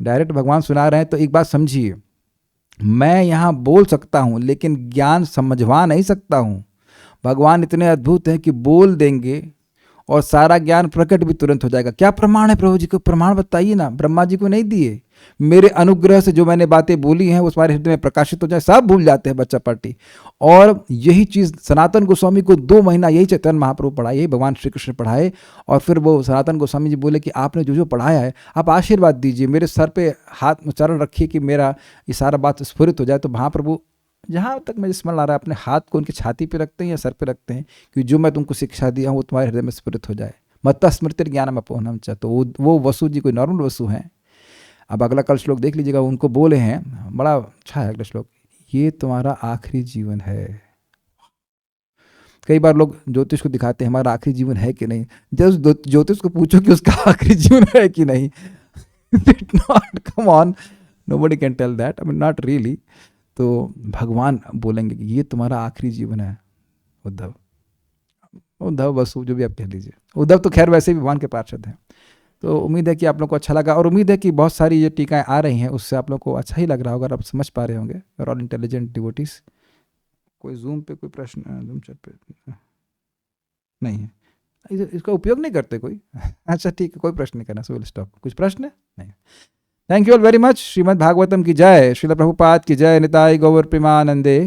डायरेक्ट भगवान सुना रहे हैं। तो एक बात समझिए, मैं यहाँ बोल सकता हूँ लेकिन ज्ञान समझवा नहीं सकता हूँ। भगवान इतने अद्भुत हैं कि बोल देंगे और सारा ज्ञान प्रकट भी तुरंत हो जाएगा। क्या प्रमाण है प्रभु जी को? प्रमाण बताइए ना। ब्रह्मा जी को नहीं दिए, मेरे अनुग्रह से जो मैंने बातें बोली हैं वो तुम्हारे हृदय में प्रकाशित हो जाए। सब भूल जाते हैं बच्चा पार्टी। और यही चीज़ सनातन गोस्वामी को 2 महीना यही चैतन्य महाप्रभु पढ़ाए, यही भगवान श्री कृष्ण पढ़ाए। और फिर वो सनातन गोस्वामी जी बोले कि आपने जो जो पढ़ाया है आप आशीर्वाद दीजिए, मेरे सर पे हाथ चरण रखिए कि मेरा ये सारा बात स्फुरित हो जाए। तो महाप्रभु जहाँ तक मुझे स्मरण आ रहा है अपने हाथ को उनकी छाती पे रखते हैं या सर पे रखते हैं कि जो मैं तुमको शिक्षा दिया हूँ वो तुम्हारे हृदय में स्फुरित हो जाए। मत्ता स्मृति ज्ञान में पहुँचना चाहते। तो वो वसु जी कोई नॉर्मल वसु हैं। अब अगला कल श्लोक देख लीजिएगा, उनको बोले हैं, बड़ा अच्छा है अगला श्लोक, ये तुम्हारा आखिरी जीवन है। कई बार लोग ज्योतिष को दिखाते हैं हमारा आखिरी जीवन है कि नहीं। जब ज्योतिष को पूछो कि उसका आखिरी जीवन है कि नहीं, not, come on, nobody can tell that, I mean not really. तो भगवान बोलेंगे कि ये तुम्हारा आखिरी जीवन है उद्धव वसु जो भी आप कह लीजिए। उद्धव तो खैर वैसे भी भगवान के पार्षद हैं। तो उम्मीद है कि आप लोग को अच्छा लगा, और उम्मीद है कि बहुत सारी ये टीकाएं आ रही हैं उससे आप लोग को अच्छा ही लग रहा होगा, आप समझ पा रहे होंगे। और ऑल इंटेलिजेंट डिवोटीज। कोई जूम पे कोई प्रश्न, जूम चैट पे नहीं है, इसका उपयोग नहीं करते कोई? अच्छा ठीक है, कोई प्रश्न नहीं करना, सो विल स्टॉप। कुछ प्रश्न है? नहीं। Thank you all very much. Shrimad Bhagavatam की जय, श्रील प्रभुपाद की जय, निताय गौर प्रेमानंदे।